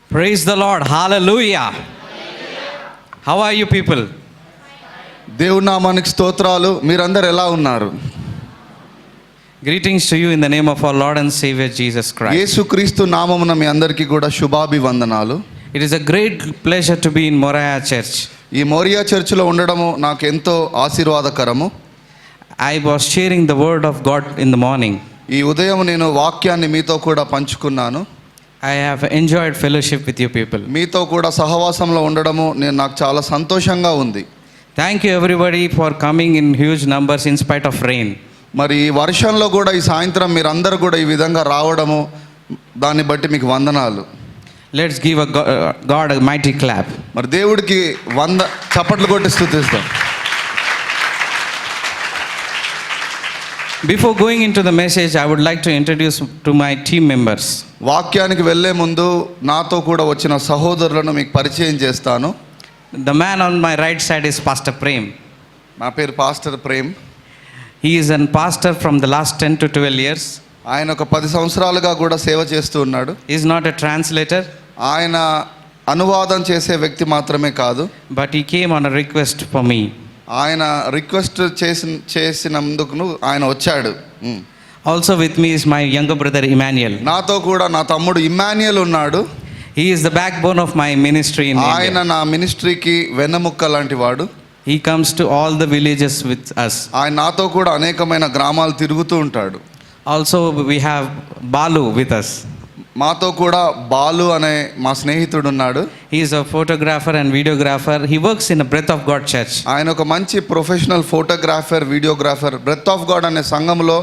Praise the Lord. Hallelujah. How are you people? దేవుని నామానికి స్తోత్రాలు. మీరందరూ ఎలా ఉన్నారు? Greetings to you in the name of our Lord and Savior Jesus Christ. యేసుక్రీస్తు నామమున మీ అందరికీ కూడా శుభాభివందనాలు. It is a great pleasure to be in Moriah Church. ఈ మోరియా చర్చిలో ఉండడము నాకు ఎంతో ఆశీర్వాదకరము. I was sharing the word of God in the morning. ఈ ఉదయం నేను వాక్యాన్ని మీతో కూడా పంచుకున్నాను. I have enjoyed fellowship with you people. మీతో కూడా సహవాసంలో ఉండడము నాకు చాలా సంతోషంగా ఉంది. Thank you everybody for coming in huge numbers in spite of rain. మరి ఈ వర్షంలో కూడా ఈ సాయంత్రం మీరందరూ కూడా ఈ విధంగా రావడము దాన్ని బట్టి మీకు వందనాలు. Let's give God a mighty clap. మరి దేవుడికి చప్పట్లు కొట్టి స్తుతిస్తాం. Before going into the message, I would like to introduce to my team members. వాక్యానికి వెళ్ళే ముందు నాతో కూడా వచ్చిన సహోదరులను మీకు పరిచయం చేస్తాను. The man on my right side is Pastor Prem. నా పేరు pastor Prem. He is a pastor from the last 10 to 12 years. ఆయన ఒక 10 సంవత్సరాలుగా కూడా సేవ చేస్తూ ఉన్నాడు. He is not a translator. ఆయన అనువాదం చేసే వ్యక్తి మాత్రమే కాదు, But he came on a request for me. ఆయన రిక్వెస్ట్ చేసినందుకు ఆయన వచ్చాడు. Also with me is my younger brother Emmanuel. నాతో కూడా నా తమ్ముడు ఇమ్మాన్యుయల్ ఉన్నాడు. He is the backbone of my ministry in ఆయన India. నా మినిస్ట్రీకి వెన్నెముక్క లాంటి వాడు. He comes to all the villages with us. ఆయన నాతో కూడా అనేకమైన గ్రామాలు తిరుగుతూ ఉంటాడు. Also we have Balu with us. మాతో కూడా బాలు అనే మా స్నేహితుడు ఉన్నాడు. He is a photographer and videographer. He works in a Breath of God church. ఆయన ఒక మంచి professional photographer, videographer. Breath of God అనే సంఘంలో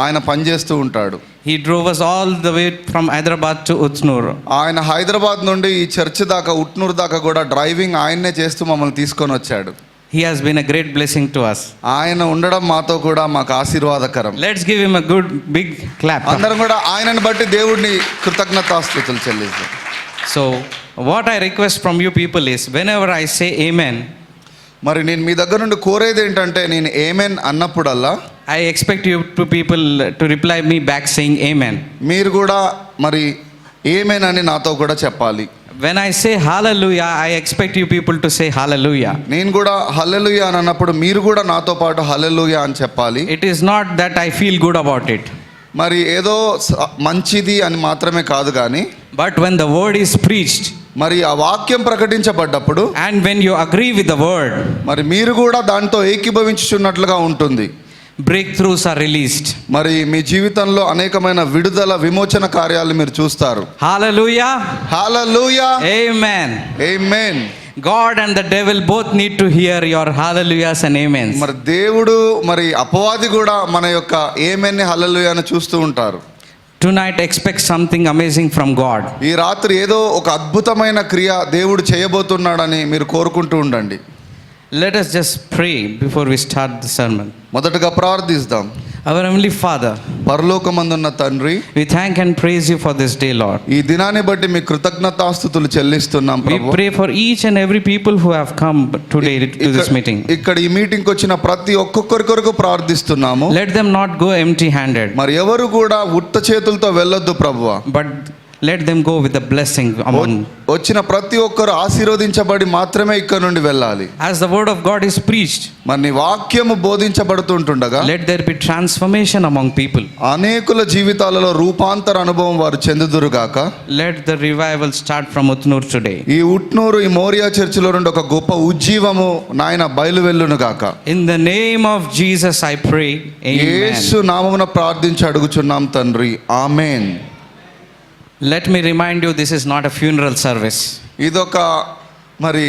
ఆయన పనిచేస్తూ ఉంటాడు. He drove us all the way from Hyderabad to Utnur. ఆయన హైదరాబాద్ నుండి ఈ చర్చ్ దాకా ఉట్నూరు దాకా కూడా డ్రైవింగ్ ఆయన్నే చేస్తూ మమ్మల్ని తీసుకొని వచ్చాడు. He has been a great blessing to us. ఆయన ఉండడం మాతో కూడా మాకు ఆశీర్వాదకరం. Let's give him a good big clap. అందరం కూడా ఆయనను బట్టి దేవుడిని కృతజ్ఞతాస్తుతులు చెల్లిస్తాం. So what I request from you people is whenever I say amen, మరి నేను మీ దగ్గర నుండి కోరేది ఏంటంటే, నేను amen అన్నప్పుడల్లా I expect you people to reply me back saying amen. మీరు కూడా మరి ఏమెన్ అని నాతో కూడా చెప్పాలి. When I say hallelujah, I expect you people to say hallelujah. నేను కూడా హల్లెలూయా అని అన్నప్పుడు మీరు కూడా నాతో పాటు హల్లెలూయా అని చెప్పాలి. It is not that I feel good about it. మరి ఏదో మంచిది అని మాత్రమే కాదు కానీ, But when the word is preached మరి ఆ వాక్యం ప్రకటించబడ్డప్పుడు and when you agree with the word, మరి మీరు కూడా దాంతో ఏకీభవించుచున్నట్లుగా ఉంటుంది. breakthroughs are released. మరి మీ జీవితంలో అనేకమైన విడుదల, విమోచన కార్యాలు మీరు చూస్తారు. Hallelujah. Hallelujah. Amen. Amen. God and the devil both need to hear your hallelujahs and amens. మరి దేవుడు మరి అపవాది కూడా మన యొక్క ఆమేన్ ని హల్లెలూయాను చూస్తూ ఉంటారు. Tonight expect something amazing from God. ఈ రాత్రి ఏదో ఒక అద్భుతమైన క్రియ దేవుడు చేయబోతున్నాడని మీరు కోరుకుంటూ ఉండండి. Let us just pray before we start the sermon. మొదటగా ప్రార్థిద్దాం. Our Heavenly Father, పరలోకమందున్న తండ్రి, we thank and praise you for this day, Lord. ఈ దినాన్ని బట్టి మీ కృతజ్ఞతాస్తుతులు చెల్లిస్తున్నాం We Prabhu. pray for each and every people who have come today to this meeting. ఇక్కడ ఈ మీటింగ్కి వచ్చిన ప్రతి ఒక్కొక్కరి కొరకు ప్రార్థిస్తున్నాము. Let them not go empty handed, మరి ఎవరు కూడా ఉత్త చేతులతో వెళ్ళొద్దు ప్రభువా. but let them go with a blessing among. వచ్చిన ప్రతి ఒక్కరు ఆశీర్వదించబడి మాత్రమే ఇక్కడ నుండి వెళ్ళాలి. As the word of God is preached, మరి నీ వాక్యము బోధించబడుతుంటుండగా let there be transformation among people. అనేకుల జీవితాలలో రూపాంతర అనుభవం వారు చెందుదురుగాక. Let the revival start from Utnur today. ఈ ఉట్నూరు, ఈ మోరియా చర్చిలో నుండి ఒక గొప్ప ఉజ్జీవము నాయన బయలువెళ్ళును గాక. In the name of Jesus I pray. Yesu Amen. నామమున ప్రార్థించి అడుగుచున్నాం తండ్రి. ఆమేన్. Let me remind you, this is not a funeral service, ఇదొక మరి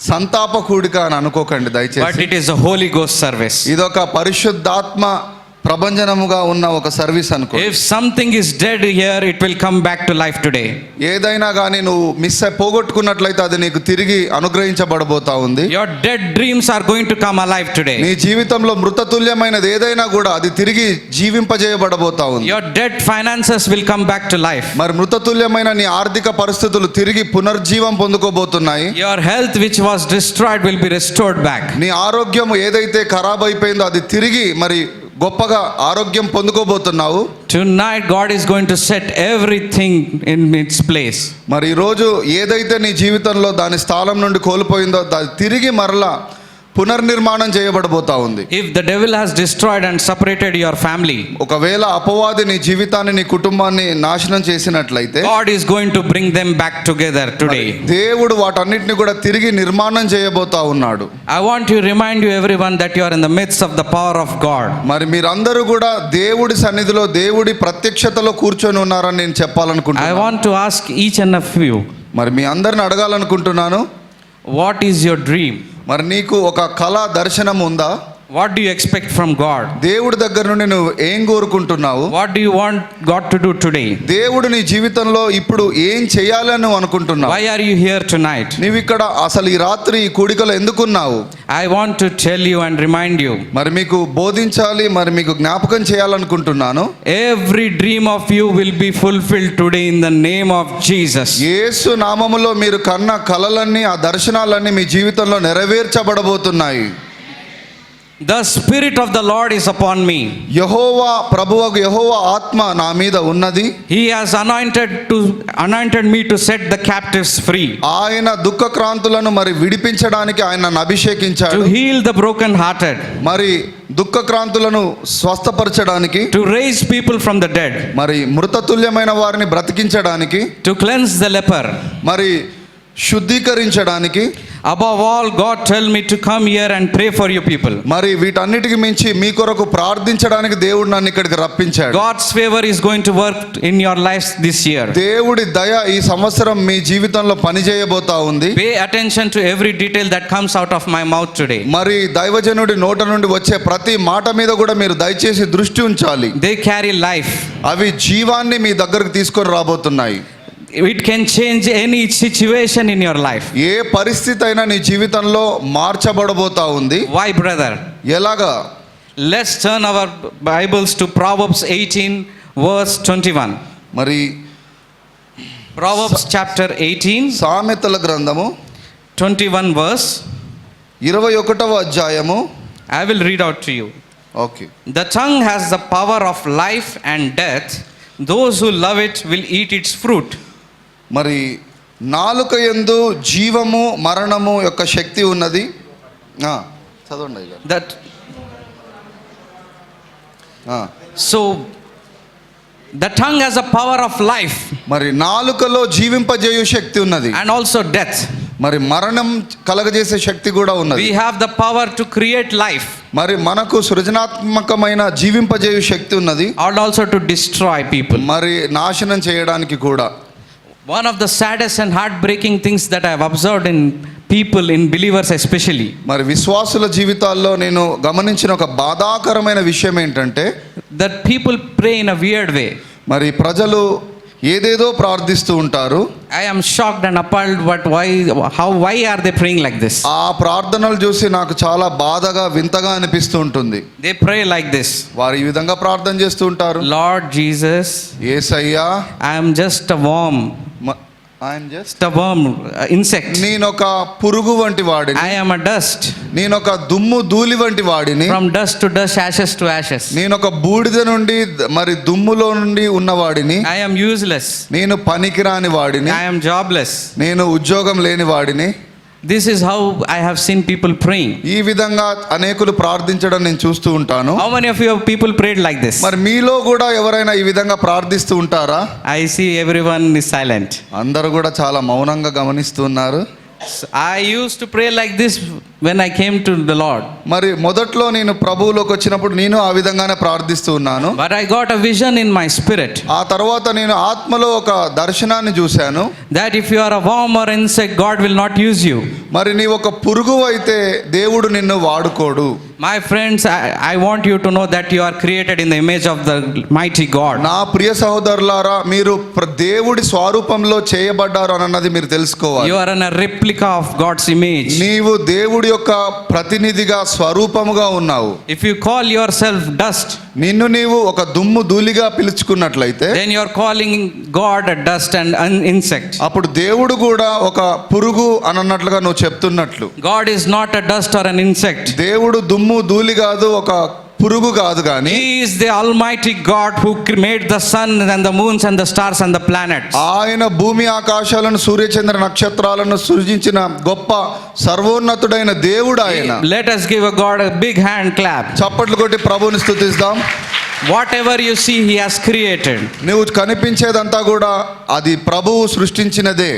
సంతాప కూడిక అని అనుకోకండి but దయచేసి. it is a Holy Ghost service. ఇదొక పరిశుద్ధాత్మ ప్రభంజనముగా ఉన్న ఒక సర్వీస్ అనుకో. If something is dead here, it will come back to life today. ఏదైనా కానీ నువ్వు పోగొట్టుకున్నట్లయితే అది నీకు తిరిగి అనుగ్రహించబడబోతా ఉంది. Your dead dreams are going to come alive నీ today. జీవితంలో మృతతుల్యమైనది ఏదైనా కూడా అది తిరిగి జీవింపజేయబడబోతా ఉంది. Your dead finances will come back to life. మరి మృతతుల్యమైన నీ ఆర్థిక పరిస్థితులు తిరిగి పునర్జీవం పొందుకోబోతున్నాయి. Your health which was destroyed will be restored back. నీ ఆరోగ్యం ఏదైతే ఖరాబ్ అయిపోయిందో అది తిరిగి మరి గొప్పగా ఆరోగ్యం పొందుకోబోతున్నావు. Tonight, God is going to set everything in its place. మరి ఈరోజు ఏదైతే నీ జీవితంలో దాని స్థానం నుండి కోల్పోయిందో దాన్ని తిరిగి మరలా పునర్నిర్మాణం చేయబడబోతా ఉంది. If the devil has destroyed and separated your family, ఒకవేళ అపవాది నీ జీవితాన్ని నీ కుటుంబాన్ని నాశనం చేసినట్లయితే God is going to bring them back together today. దేవుడు వాటన్నిటిని కూడా తిరిగి నిర్మాణం చేయబోతా ఉన్నాడు. I want to remind you everyone that you are in the midst of the power of God. మరి మీరందరూ కూడా దేవుడి సన్నిధిలో దేవుడి ప్రత్యక్షతలో కూర్చొని ఉన్నారని నేను I చెప్పాలనుకుంటున్నాను. want to ask each and of you, మరి మీ అందరిని అడగాలనుకుంటున్నాను, what is your dream? మరి నీకు ఒక కళ దర్శనం ఉందా? What do you expect from God? దేవుడి దగ్గర నుండి నువ్వు ఏం కోరుకుంటున్నావు? What do you want God to do today? దేవుడు నీ జీవితంలో ఇప్పుడు ఏం చేయాలని నువ్వు అనుకుంటున్నావు? Why are you here tonight? నీవు ఇక్కడ అసలు ఈ రాత్రి ఈ కూడికలో ఎందుకున్నావు? I want to tell you and remind you, మరి మీకు బోధించాలి, మరి మీకు జ్ఞాపకం చేయాలనుకుంటున్నాను. every dream of you will be fulfilled today in the name of Jesus. యేసు నామములో మీరు కన్న కలలన్నీ ఆ దర్శనాలన్నీ మీ జీవితంలో నెరవేర్చబడబోతున్నాయి. The Spirit of the Lord is upon me. యెహోవా ప్రభువగు యెహోవా ఆత్మ నా మీద ఉన్నది. He has anointed me to set the captives free, ఆయన దుఃఖక్రాంతులను మరి విడిపించడానికి ఆయన నన్ను అభిషేకించాడు. to heal the broken-hearted, మరి దుఃఖక్రాంతులను స్వస్థపరచడానికి, to raise people from the dead, మరి మృతతుల్యమైన వారిని బ్రతికించడానికి, to cleanse the leper. మరి శుద్ధీకరించడానికి, Above all, God tell me to come here and pray for you people. మరి వీటన్నిటికి మించి మీ కొరకు ప్రార్థించడానికి దేవుడు నన్ను ఇక్కడికి రప్పించాడు. God's favor is going to work in your lives this year. దేవుడి దయ ఈ సంవత్సరం మీ జీవితంలో పనిచేయబోతా ఉంది. Pay attention to every detail that comes out of my mouth today. మరి దైవజనుడి నోట నుండి వచ్చే ప్రతి మాట మీద కూడా మీరు దయచేసి దృష్టి ఉంచాలి. They carry life. అవి జీవాన్ని మీ దగ్గరకు తీసుకొని రాబోతున్నాయి. It can change any situation in your life. ఏ పరిస్థితి అయినా నీ జీవితంలో మార్చబడబోతా ఉంది. Why, brother? ఎలాగా? Let's turn our Bibles to Proverbs 18 verse 21. మరి Proverbs chapter 18 సామెతల గ్రంథము 21 verse. 21వ అధ్యాయము. I will read out to you. Okay. The tongue has the power of life and death. Those who love it will eat its fruit. మరి నాలుక యందు జీవము మరణము యొక్క శక్తి ఉన్నది. చదవండి అయ్యా. That so the tongue has a power of life మరి నాలుకలో జీవింపజేయు శక్తి ఉన్నది, and also death. మరి మరణం కలగజేసే శక్తి కూడా ఉన్నది. We have the power to create life మరి మనకు సృజనాత్మకమైన జీవింపజేయు శక్తి ఉన్నది, and also to destroy people. మరి నాశనం చేయడానికి కూడా. One of the saddest and heartbreaking things that I have observed in people, in believers especially, మరి విశ్వాసుల జీవితాల్లో నేను గమనించిన ఒక బాధాకరమైన విషయం ఏంటంటే, that people pray in a weird way. మరి ప్రజలు ఏదేదో ప్రార్థిస్తూ ఉంటారు. I am shocked and appalled, but why are they praying like this? ఆ ప్రార్థనలు చూసి నాకు చాలా బాధగా వింతగా అనిపిస్తూ ఉంటుంది. They pray like this. వారు ఈ విధంగా ప్రార్థన చేస్తూ ఉంటారు. Lord Jesus, Yesayya, I am just a worm, insect. నేనొక పురుగు వంటి వాడిని, I am a dust. నేనొక దుమ్ము ధూళి వంటి వాడిని, From dust to dust, ashes to ashes. నేనొక బూడిద నుండి మరి దుమ్ములో నుండి ఉన్నవాడిని, I am useless. నేను పనికిరాని వాడిని, I am jobless. నేను ఉద్యోగం లేని వాడిని. This is how I have seen people praying. ఈ విధంగా అనేకులు ప్రార్థించడం నేను చూస్తూ ఉంటాను. How many of you people prayed like this? మరి మీలో కూడా ఎవరైనా ఈ విధంగా ప్రార్థిస్తూ ఉంటారా? I see everyone is silent. అందరూ కూడా చాలా మౌనంగా గమనిస్తున్నారు. I used to pray like this when I came to the Lord. మరి మొదట్లో నేను ప్రభువులోకి వచ్చినప్పుడు నేను ఆ విధంగానే ప్రార్థిస్తూ ఉన్నాను. But I got a vision in my spirit. ఆ తర్వాత నేను ఆత్మలో ఒక దర్శనాన్ని చూశాను. That if you are a worm or insect, God will not use you. మరి నీ ఒక పురుగు అయితే దేవుడు నిన్ను వాడుకోడు. My friends, I want you to know that you are created in the image of the mighty God. నా ప్రియ సహోదరులారా, మీరు దేవుడి స్వరూపంలో చేయబడ్డారు అన్నది మీరు తెలుసుకోవాలి. You are in a replica of God's image. నీవు దేవుడి యొక్క ప్రతినిధిగా స్వరూపముగా ఉన్నావు. If you call yourself dust, నిన్ను నీవు ఒక దుమ్ము ధూళిగా పిలుచుకున్నట్లయితే, then you are calling God a dust and an insect. అప్పుడు దేవుడు కూడా ఒక పురుగు అన్నట్లుగా నువ్వు చెప్తున్నట్లు. God is not a dust or an insect. దేవుడు దుమ్ము ధూళి కాదు, ఒక పురుగు కాదు కానీ He is the Almighty God who made the sun and the moons and the stars and the planets. ఆయన భూమి ఆకాశాలను సూర్యచంద్ర నక్షత్రాలను సృజించిన గొప్ప సర్వోన్నతుడైన దేవుడు ఆయన. Let us give a God a big hand clap. చప్పట్లు కొట్టి ప్రభువుని స్తుతిద్దాం. Whatever you see, He has created. నువ్వు కనిపించేదంతా కూడా అది ప్రభువు సృష్టించినదే.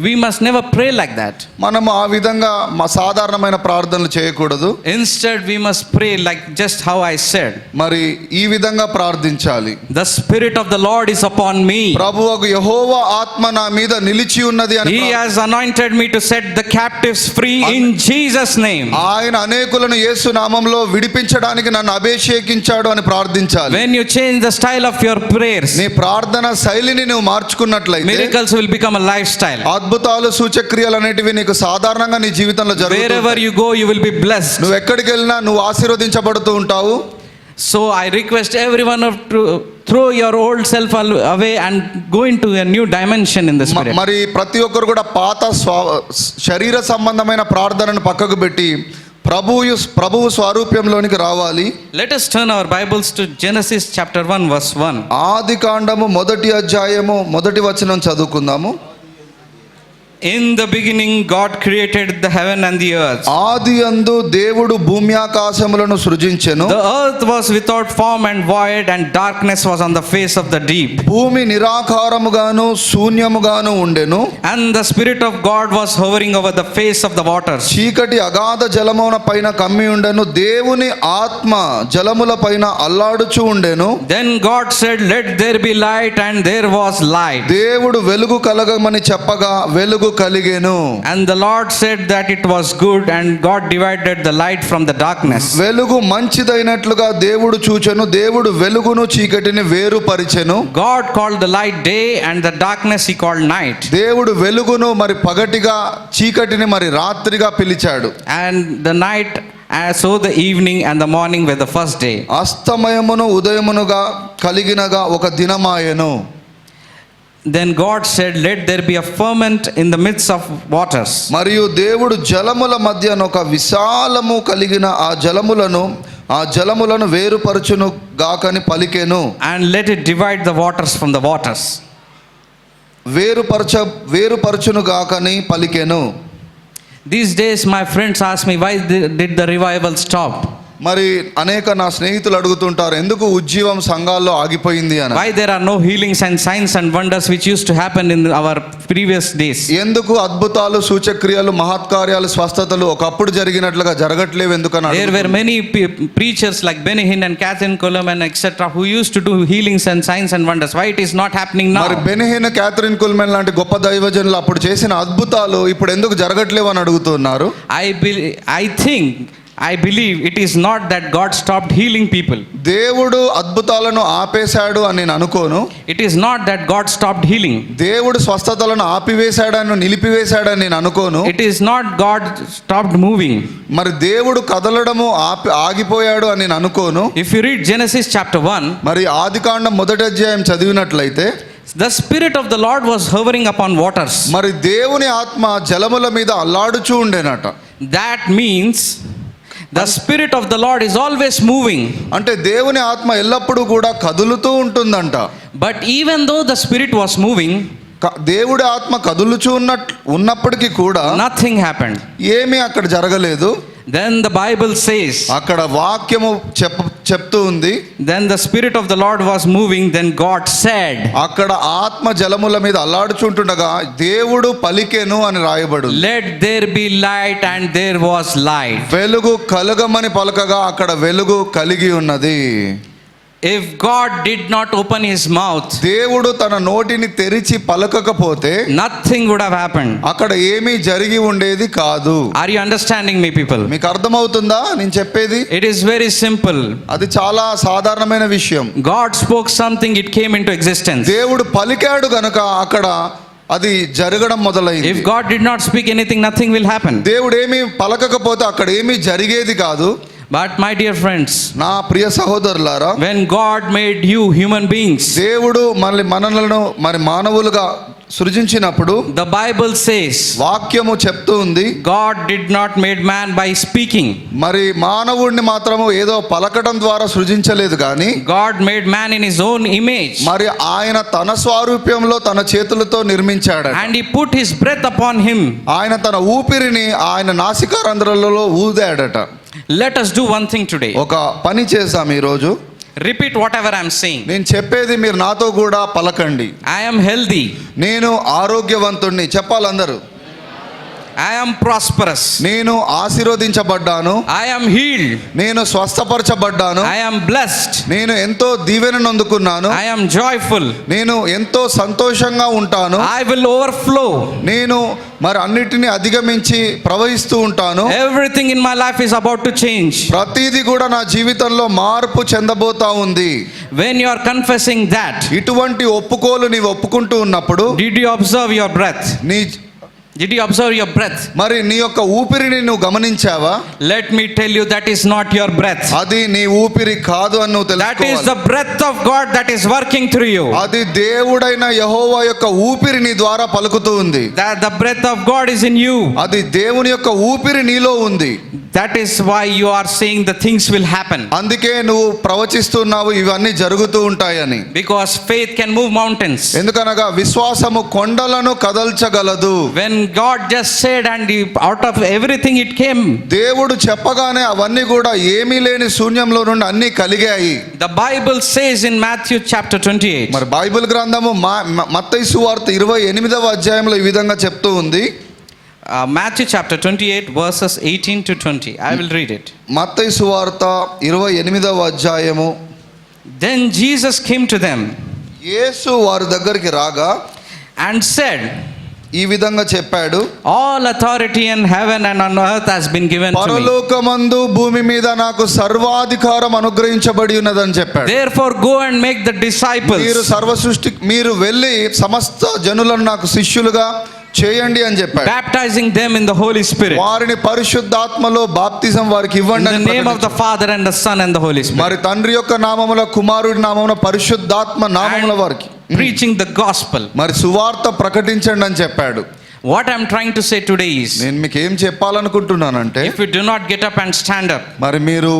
We must never pray like that. మనము ఆ విధంగా మా సాధారణమైన ప్రార్థనలు చేయకూడదు. Instead, we must pray like just how I said. మరి ఈ విధంగా ప్రార్థించాలి. The Spirit of the Lord is upon me. ప్రభువకు యెహోవా ఆత్మ నా మీద నిలిచి ఉన్నది అని He has anointed me to set the captives free in Jesus' name. ఆయన అనేకులను యేసు నామములో విడిపించడానికి నన్ను అభిషేకించాడు అని ప్రార్థించాలి. When you change the style of your prayers, నీ ప్రార్థన శైలిని నువ్వు మార్చుకున్నట్లయితే miracles will become a lifestyle. అద్భుతాలు సూచక్రియలు అనేటివి నీకు సాధారణంగా నీ జీవితంలో జరుగుతాయి. Wherever you go, you will be blessed. నువ్వు ఎక్కడికి వెళ్ళినా నువ్వు ఆశీర్వదించబడుతూ ఉంటావు. So I request everyone to throw your old self away and go into a new dimension in the Spirit. మరి ప్రతి ఒక్కరు కూడా పాత శరీర సంబంధమైన ప్రార్థనను పక్కకు పెట్టి ప్రభువు స్వరూప్యంలోనికి రావాలి. Let us turn our Bibles to Genesis chapter 1 verse 1. ఆదికాండము 1వ అధ్యాయము 1వ వచనం చదువుకుందాము. In the beginning God created the heaven and the earth. ఆదియందు దేవుడు భూమి ఆకాశములను సృజించెను. The earth was without form and void, and darkness was on the face of the deep. భూమి నిరాకారముగాను శూన్యముగాను ఉండెను. And the Spirit of God was hovering over the face of the waters. చీకటి అగాధ జలమున పైన కమ్మి ఉండెను. దేవుని ఆత్మ జలముల పైన అల్లాడుచూ ఉండెను. Then God said, "Let there be light," and there was light. దేవుడు వెలుగు కలగమని చెప్పగా వెలుగు కలిగెను. And the Lord said that it was good, and God divided the light from the darkness. వెలుగు మంచిదైనట్లుగా దేవుడు చూచెను. దేవుడు వెలుగును చీకటిని వేరుపరిచెను. God called the light day, and the darkness He called night. దేవుడు వెలుగును మరి పగటిగా చీకటిని మరి రాత్రిగా పిలిచాడు. And the night, so the evening and the morning were the first day. అస్తమయమును ఉదయమునుగా కలిగినగా ఒక దినమాయెను. Then God said, "Let there be a firmament in the midst of waters." మరియు దేవుడు జలముల మధ్యన ఒక విశాలము కలిగిన ఆ జలములను వేరుపరచును గాకని పలికెను. And let it divide the waters from the waters. వేరుపరచును గాకని పలికెను. These days my friends ask me, why did the revival stop? మరి అనేక నా స్నేహితులు అడుగుతుంటారు, ఎందుకు ఉజ్జీవం సంఘాల్లో ఆగిపోయింది అని. Why there are no healings and signs and wonders which used to happen in our previous days? ఎందుకు అద్భుతాలు సూచక్రియలు మహత్కార్యాలు స్వస్థతలు ఒకప్పుడు జరిగినట్లుగా జరగట్లేవు ఎందుకని. There were many preachers like Benny Hinn and Catherine Coleman etc. who used to do healings and signs and wonders. Why it is not happening now? మరి Benny హిన్, Catherine కుల్మెన్ లాంటి గొప్ప దైవజనులు అప్పుడు చేసిన అద్భుతాలు ఇప్పుడు ఎందుకు జరగట్లేవు అని అడుగుతున్నారు. I believe it is not that God stopped healing people. దేవుడు అద్భుతాలను ఆపేశాడు అని నేను అనుకోను. It is not that God stopped healing. దేవుడు స్వస్థతలను ఆపివేశాడని నిలిపివేశాడని నేను అనుకోను. It is not God stopped moving. మరి దేవుడు కదలడము ఆగిపోయాడు అని నేను అనుకోను. If you read Genesis chapter 1, మరి ఆదికాండం 1వ అధ్యాయం చదివినట్లయితే the Spirit of the Lord was hovering upon waters. మరి దేవుని ఆత్మ జలముల మీద అల్లాడుచూ ఉండేనట. That means the Spirit of the Lord is always moving. అంటే దేవుని ఆత్మ ఎల్లప్పుడూ కూడా కదులుతూ ఉంటుందంట. But even though the Spirit was moving, దేవుడి ఆత్మ కదులుచూ ఉన్నప్పటికీ కూడా nothing happened. ఏమీ అక్కడ జరగలేదు. Then the Bible says, అక్కడ వాక్యము చెప్తూ ఉంది, then the Spirit of the Lord was moving, then God said. అక్కడ ఆత్మ జలముల మీద అల్లాడుచుంటుండగా దేవుడు పలికెను అని రాయబడు. Let there be light, and there was light. వెలుగు కలగమని పలకగా అక్కడ వెలుగు కలిగి ఉన్నది. If God did not open His mouth, దేవుడు తన నోటిని తెరిచి పలకకపోతే nothing would have happened. అక్కడ ఏమీ జరిగి ఉండేది కాదు. Are you understanding me, people? మీకు అర్థమవుతుందా నేను చెప్పేది? It is very simple. అది చాలా సాధారణమైన విషయం. God spoke something, it came into existence. దేవుడు పలికాడు గనుక అక్కడ అది జరగడం మొదలైంది. If God did not speak anything, nothing will happen. దేవుడు ఏమీ పలకకపోతే అక్కడ ఏమీ జరిగేది కాదు. But my dear friends, నా ప్రియ సహోదరులారా, when God made you human beings, దేవుడు మనలను మరి మానవులుగా సృజించినప్పుడు the Bible says, వాక్యము చెప్తూ ఉంది, God did not made man by speaking. మరి మానవుడిని మాత్రము ఏదో పలకడం ద్వారా సృజించలేదు కానీ God made man in his own image. మరి ఆయన తన స్వారూప్యంలో తన చేతులతో నిర్మించాడు. And he put his breath upon him. ఆయన తన ఊపిరిని ఆయన నాసికారంధ్రాలలో ఊదాడట. Let us do one thing today. ఒక పని చేద్దాం ఈరోజు. Repeat whatever I am saying. నేను చెప్పేది మీరు నాతో కూడా పలకండి. I am healthy. నేను ఆరోగ్యవంతుణ్ణి చెప్పాలందరూ. I am prosperous. నేను ఆశీర్వదించబడ్డాను. I am healed. నేను స్వస్థపరచబడ్డాను. I am blessed. నేను ఎంతో దీవెనను అందుకున్నాను. I am joyful. నేను ఎంతో సంతోషంగా ఉంటాను. I will overflow. నేను మరి అన్నిటిని అధిగమించి ప్రవహిస్తూ ఉంటాను. Everything in my life is about to change. ప్రతిదీ కూడా నా జీవితంలో మార్పు చెందబోతా ఉంది. When you are confessing that, ఇటువంటి ఒప్పుకోలు నీవు ఒప్పుకుంటూ ఉన్నప్పుడు did you observe your breath? Did you observe your breath? మరి నీ యొక్క ఊపిరిని నువ్వు గమనించావా? Let me tell you, that is not your breath. అది నీ ఊపిరి కాదు అని నువ్వు That is తెలుసుకోవాలి. the breath of God that is working through you. అది దేవుడైన యెహోవా యొక్క ఊపిరి నీ ద్వారా పలుకుతూ ఉంది. That the breath of God is in you. అది దేవుని యొక్క ఊపిరి నీలో ఉంది. That is why you are saying the things will happen. అందుకే నువ్వు ప్రవచిస్తున్నావు ఇవన్నీ జరుగుతూ ఉంటాయని. Because faith can move mountains. ఎందుకనగా విశ్వాసము కొండలను కదల్చగలదు. When God just said, and out of everything it came. దేవుడు చెప్పగానే అవన్నీ కూడా ఏమీ లేని శూన్యంలో నుండి అన్నీ కలిగాయి. The Bible says in Matthew chapter 28. మరి బైబిల్ గ్రంథము మత్తయి సువార్త 28వ అధ్యాయంలో ఈ విధంగా చెప్తూ ఉంది. Matthew chapter 28 verses 18 to 20. I will read it. మత్తయి సువార్త 28వ అధ్యాయము. Then Jesus came to them యేసు వారి దగ్గరికి రాగా and said, ఈ విధంగా చెప్పాడు, all authority in heaven and on earth has been given to me. పరలోకమందు భూమి మీద నాకు సర్వాధికారం అనుగ్రహించబడి ఉన్నదని చెప్పాడు. Therefore go and make the disciples. మీరు వెళ్ళి సమస్త జనులను నాకు శిష్యులుగా చేయండి అని చెప్పాడు. Baptizing them in the Holy Spirit. వారిని పరిశుద్ధాత్మలో బాప్తిజం వారికి ఇవ్వండి In the name of the Father and the Son and the Holy Spirit. మరి తండ్రి యొక్క నామములో కుమారుడి నామములో పరిశుద్ధాత్మ నామములో వారికి preaching the gospel. మరి సువార్త ప్రకటించండి అని చెప్పాడు. What I am trying to say today is, నేను మీకు ఏం చెప్పాలనుకుంటున్నానంటే, if you do not get up and stand up, మరి మీరు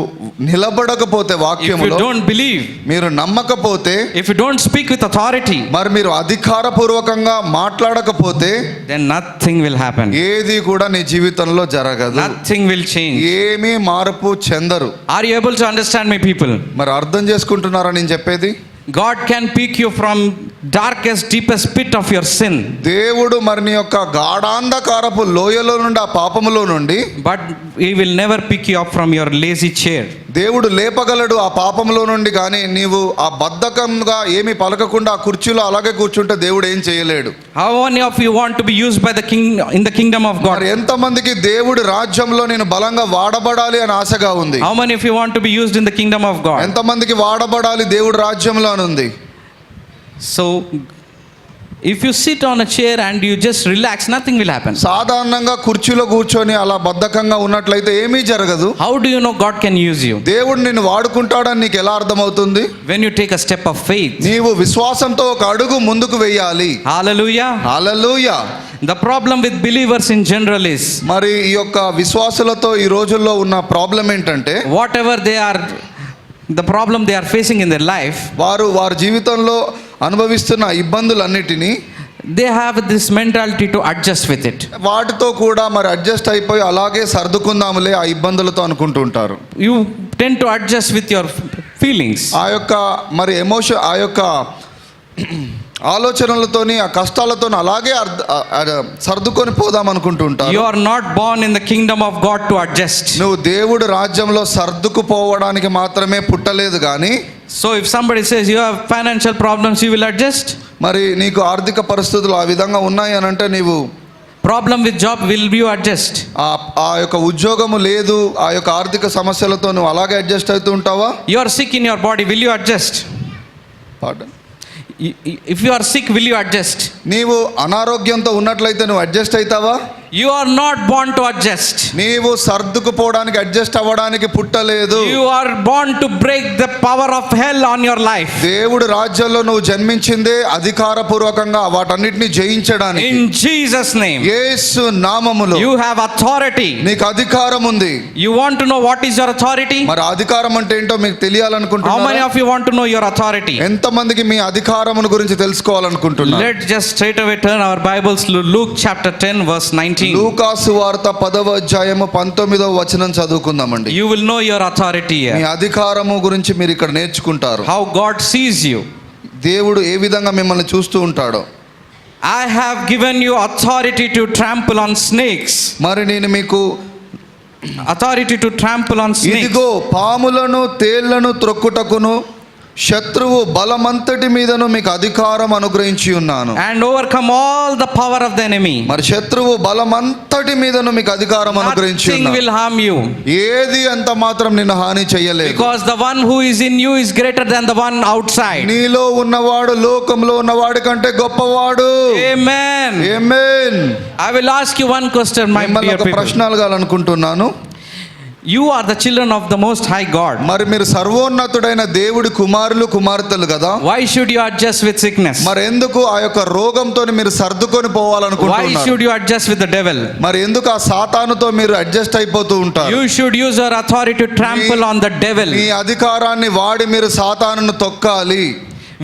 నిలబడకపోతే if you వాక్యములో, don't believe, మీరు నమ్మకపోతే, if you don't speak with authority, మరి మీరు అధికారపూర్వకంగా మాట్లాడకపోతే, then nothing will happen. ఏది కూడా నీ జీవితంలో జరగదు. Nothing will change. ఏమీ మార్పు చెందరు. Are you able to understand me, people? మరి అర్థం చేసుకుంటున్నారా నేను చెప్పేది? God can pick you from darkest, deepest pit of your sin. దేవుడు మరి నీ యొక్క గాఢాంధకారపు లోయలో నుండి, ఆ పాపములో నుండి, But He will never pick you up from your lazy chair. దేవుడు లేపగలడు ఆ పాపములో నుండి. కానీ నీవు ఆ బద్ధకంగా ఏమీ పలకకుండా ఆ కుర్చీలో అలాగే కూర్చుంటే దేవుడు ఏం చేయలేడు. How many of you want to be used by the king in the kingdom of God? మరి ఎంతమందికి దేవుడి రాజ్యంలో నేను బలంగా వాడబడాలి అని ఆశగా ఉంది? How many of you want to be used in the kingdom of God? ఎంతమందికి వాడబడాలి దేవుడి రాజ్యంలో అని ఉంది? So if you sit on a chair and you just relax, nothing will happen. సాధారణంగా కుర్చీలో కూర్చొని అలా బద్ధకంగా ఉన్నట్లయితే ఏమీ జరగదు. How do you know God can use you? దేవుడు నిన్ను వాడుకుంటాడని నీకు ఎలా అర్థమవుతుంది? When you take a step of faith. నీవు విశ్వాసంతో ఒక అడుగు ముందుకు వేయాలి. Hallelujah. Hallelujah. The problem with believers in general is, మరి ఈ యొక్క విశ్వాసులతో ఈ రోజుల్లో ఉన్న ప్రాబ్లం ఏంటంటే, whatever the problem they are facing in their life, వారి జీవితంలో అనుభవిస్తున్న ఇబ్బందులన్నిటినీ they have this mentality to adjust with it. వాటితో కూడా మరి అడ్జస్ట్ అయిపోయి అలాగే సర్దుకుందాములే ఆ ఇబ్బందులతో అనుకుంటూ ఉంటారు. You tend to adjust with your feelings. ఆ యొక్క మరి ఎమోషన్, ఆ యొక్క ఆలోచనలతోని, ఆ కష్టాలతోని అలాగే సర్దుకొని పోదాం అనుకుంటూ ఉంటారు. You are not born in the kingdom of God to adjust. నువ్వు దేవుడి రాజ్యంలో సర్దుకుపోవడానికి మాత్రమే పుట్టలేదు కానీ. So if somebody says you have financial problems, you will adjust. మరి నీకు ఆర్థిక పరిస్థితులు ఆ విధంగా ఉన్నాయి అని అంటే నీవు problem with job, will you adjust? ఆ యొక్క ఉద్యోగము లేదు, ఆ యొక్క ఆర్థిక సమస్యలతో నువ్వు అలాగే అడ్జస్ట్ అవుతూ ఉంటావా? You are sick in your body, will you adjust? Pardon? If you are sick, will you adjust? నీవు అనారోగ్యంతో ఉన్నట్లయితే నువ్వు అడ్జస్ట్ అవుతావా? You are not born to adjust. నీవు సర్దుకుపోవడానికి అడ్జస్ట్ అవ్వడానికి పుట్టలేదు. You are born to break the power of hell on your life. దేవుడు రాజ్యంలో నువ్వు జన్మించిందే అధికారపూర్వకంగా వాటన్నిటిని జయించడానికి. In Jesus' name. యేసు నామములో You have authority. నీకు అధికారం ఉంది. You want to know what is your authority? మరి అధికారం అంటే ఏంటో మీకు How many తెలియాలనుకుంటున్నారా? of you want to know your authority? ఎంతమందికి మీ అధికారమును గురించి తెలుసుకోవాలనుకుంటున్నారు? Let's just straight away turn our Bibles to Luke chapter 10 verse 19. లూకాసు వార్త 10వ అధ్యాయము 19వ వచనం చదువుకుందామండి. You will know your authority me here. అధికారము గురించి మీరు ఇక్కడ నేర్చుకుంటారు. How God sees you. దేవుడు ఏ విధంగా మిమ్మల్ని చూస్తూ ఉంటాడో. I have given you authority to trample on snakes. మరి నేను మీకు Authority to trample on snakes. ఇదిగో పాములను తేళ్లను త్రొక్కుటకును శత్రువు బలమంతటి మీదను మీకు అధికారం అనుగ్రహించి ఉన్నాను. And overcome all the power of the enemy. మరి శత్రువు బలమంతటి మీదను మీకు అధికారం అనుగ్రహించి Nothing ఉన్నాను. will harm you. ఏది అంత మాత్రం నిన్ను హాని చేయలేదు. Because the one who is in you is greater than the one outside. నీలో ఉన్నవాడు లోకంలో ఉన్నవాడి కంటే గొప్పవాడు. Amen. Amen. I will ask you one question, my మిమ్మల్ని dear ఒక people. ప్రశ్న అడగాలనుకుంటున్నాను. You are the children of the Most High God. మరి మీరు సర్వోన్నతుడైన దేవుడి కుమారులు కుమార్తెలు కదా. Why should you adjust with sickness? మరి ఎందుకు ఆ యొక్క రోగంతో మీరు సర్దుకొని Why పోవాలనుకుంటున్నారు? should you adjust with the devil? మరి ఎందుకు ఆ సాతానుతో మీరు అడ్జస్ట్ అయిపోతూ ఉంటారు? You should use your authority to trample on the devil. మీ అధికారాన్ని వాడి మీరు సాతానును తొక్కాలి.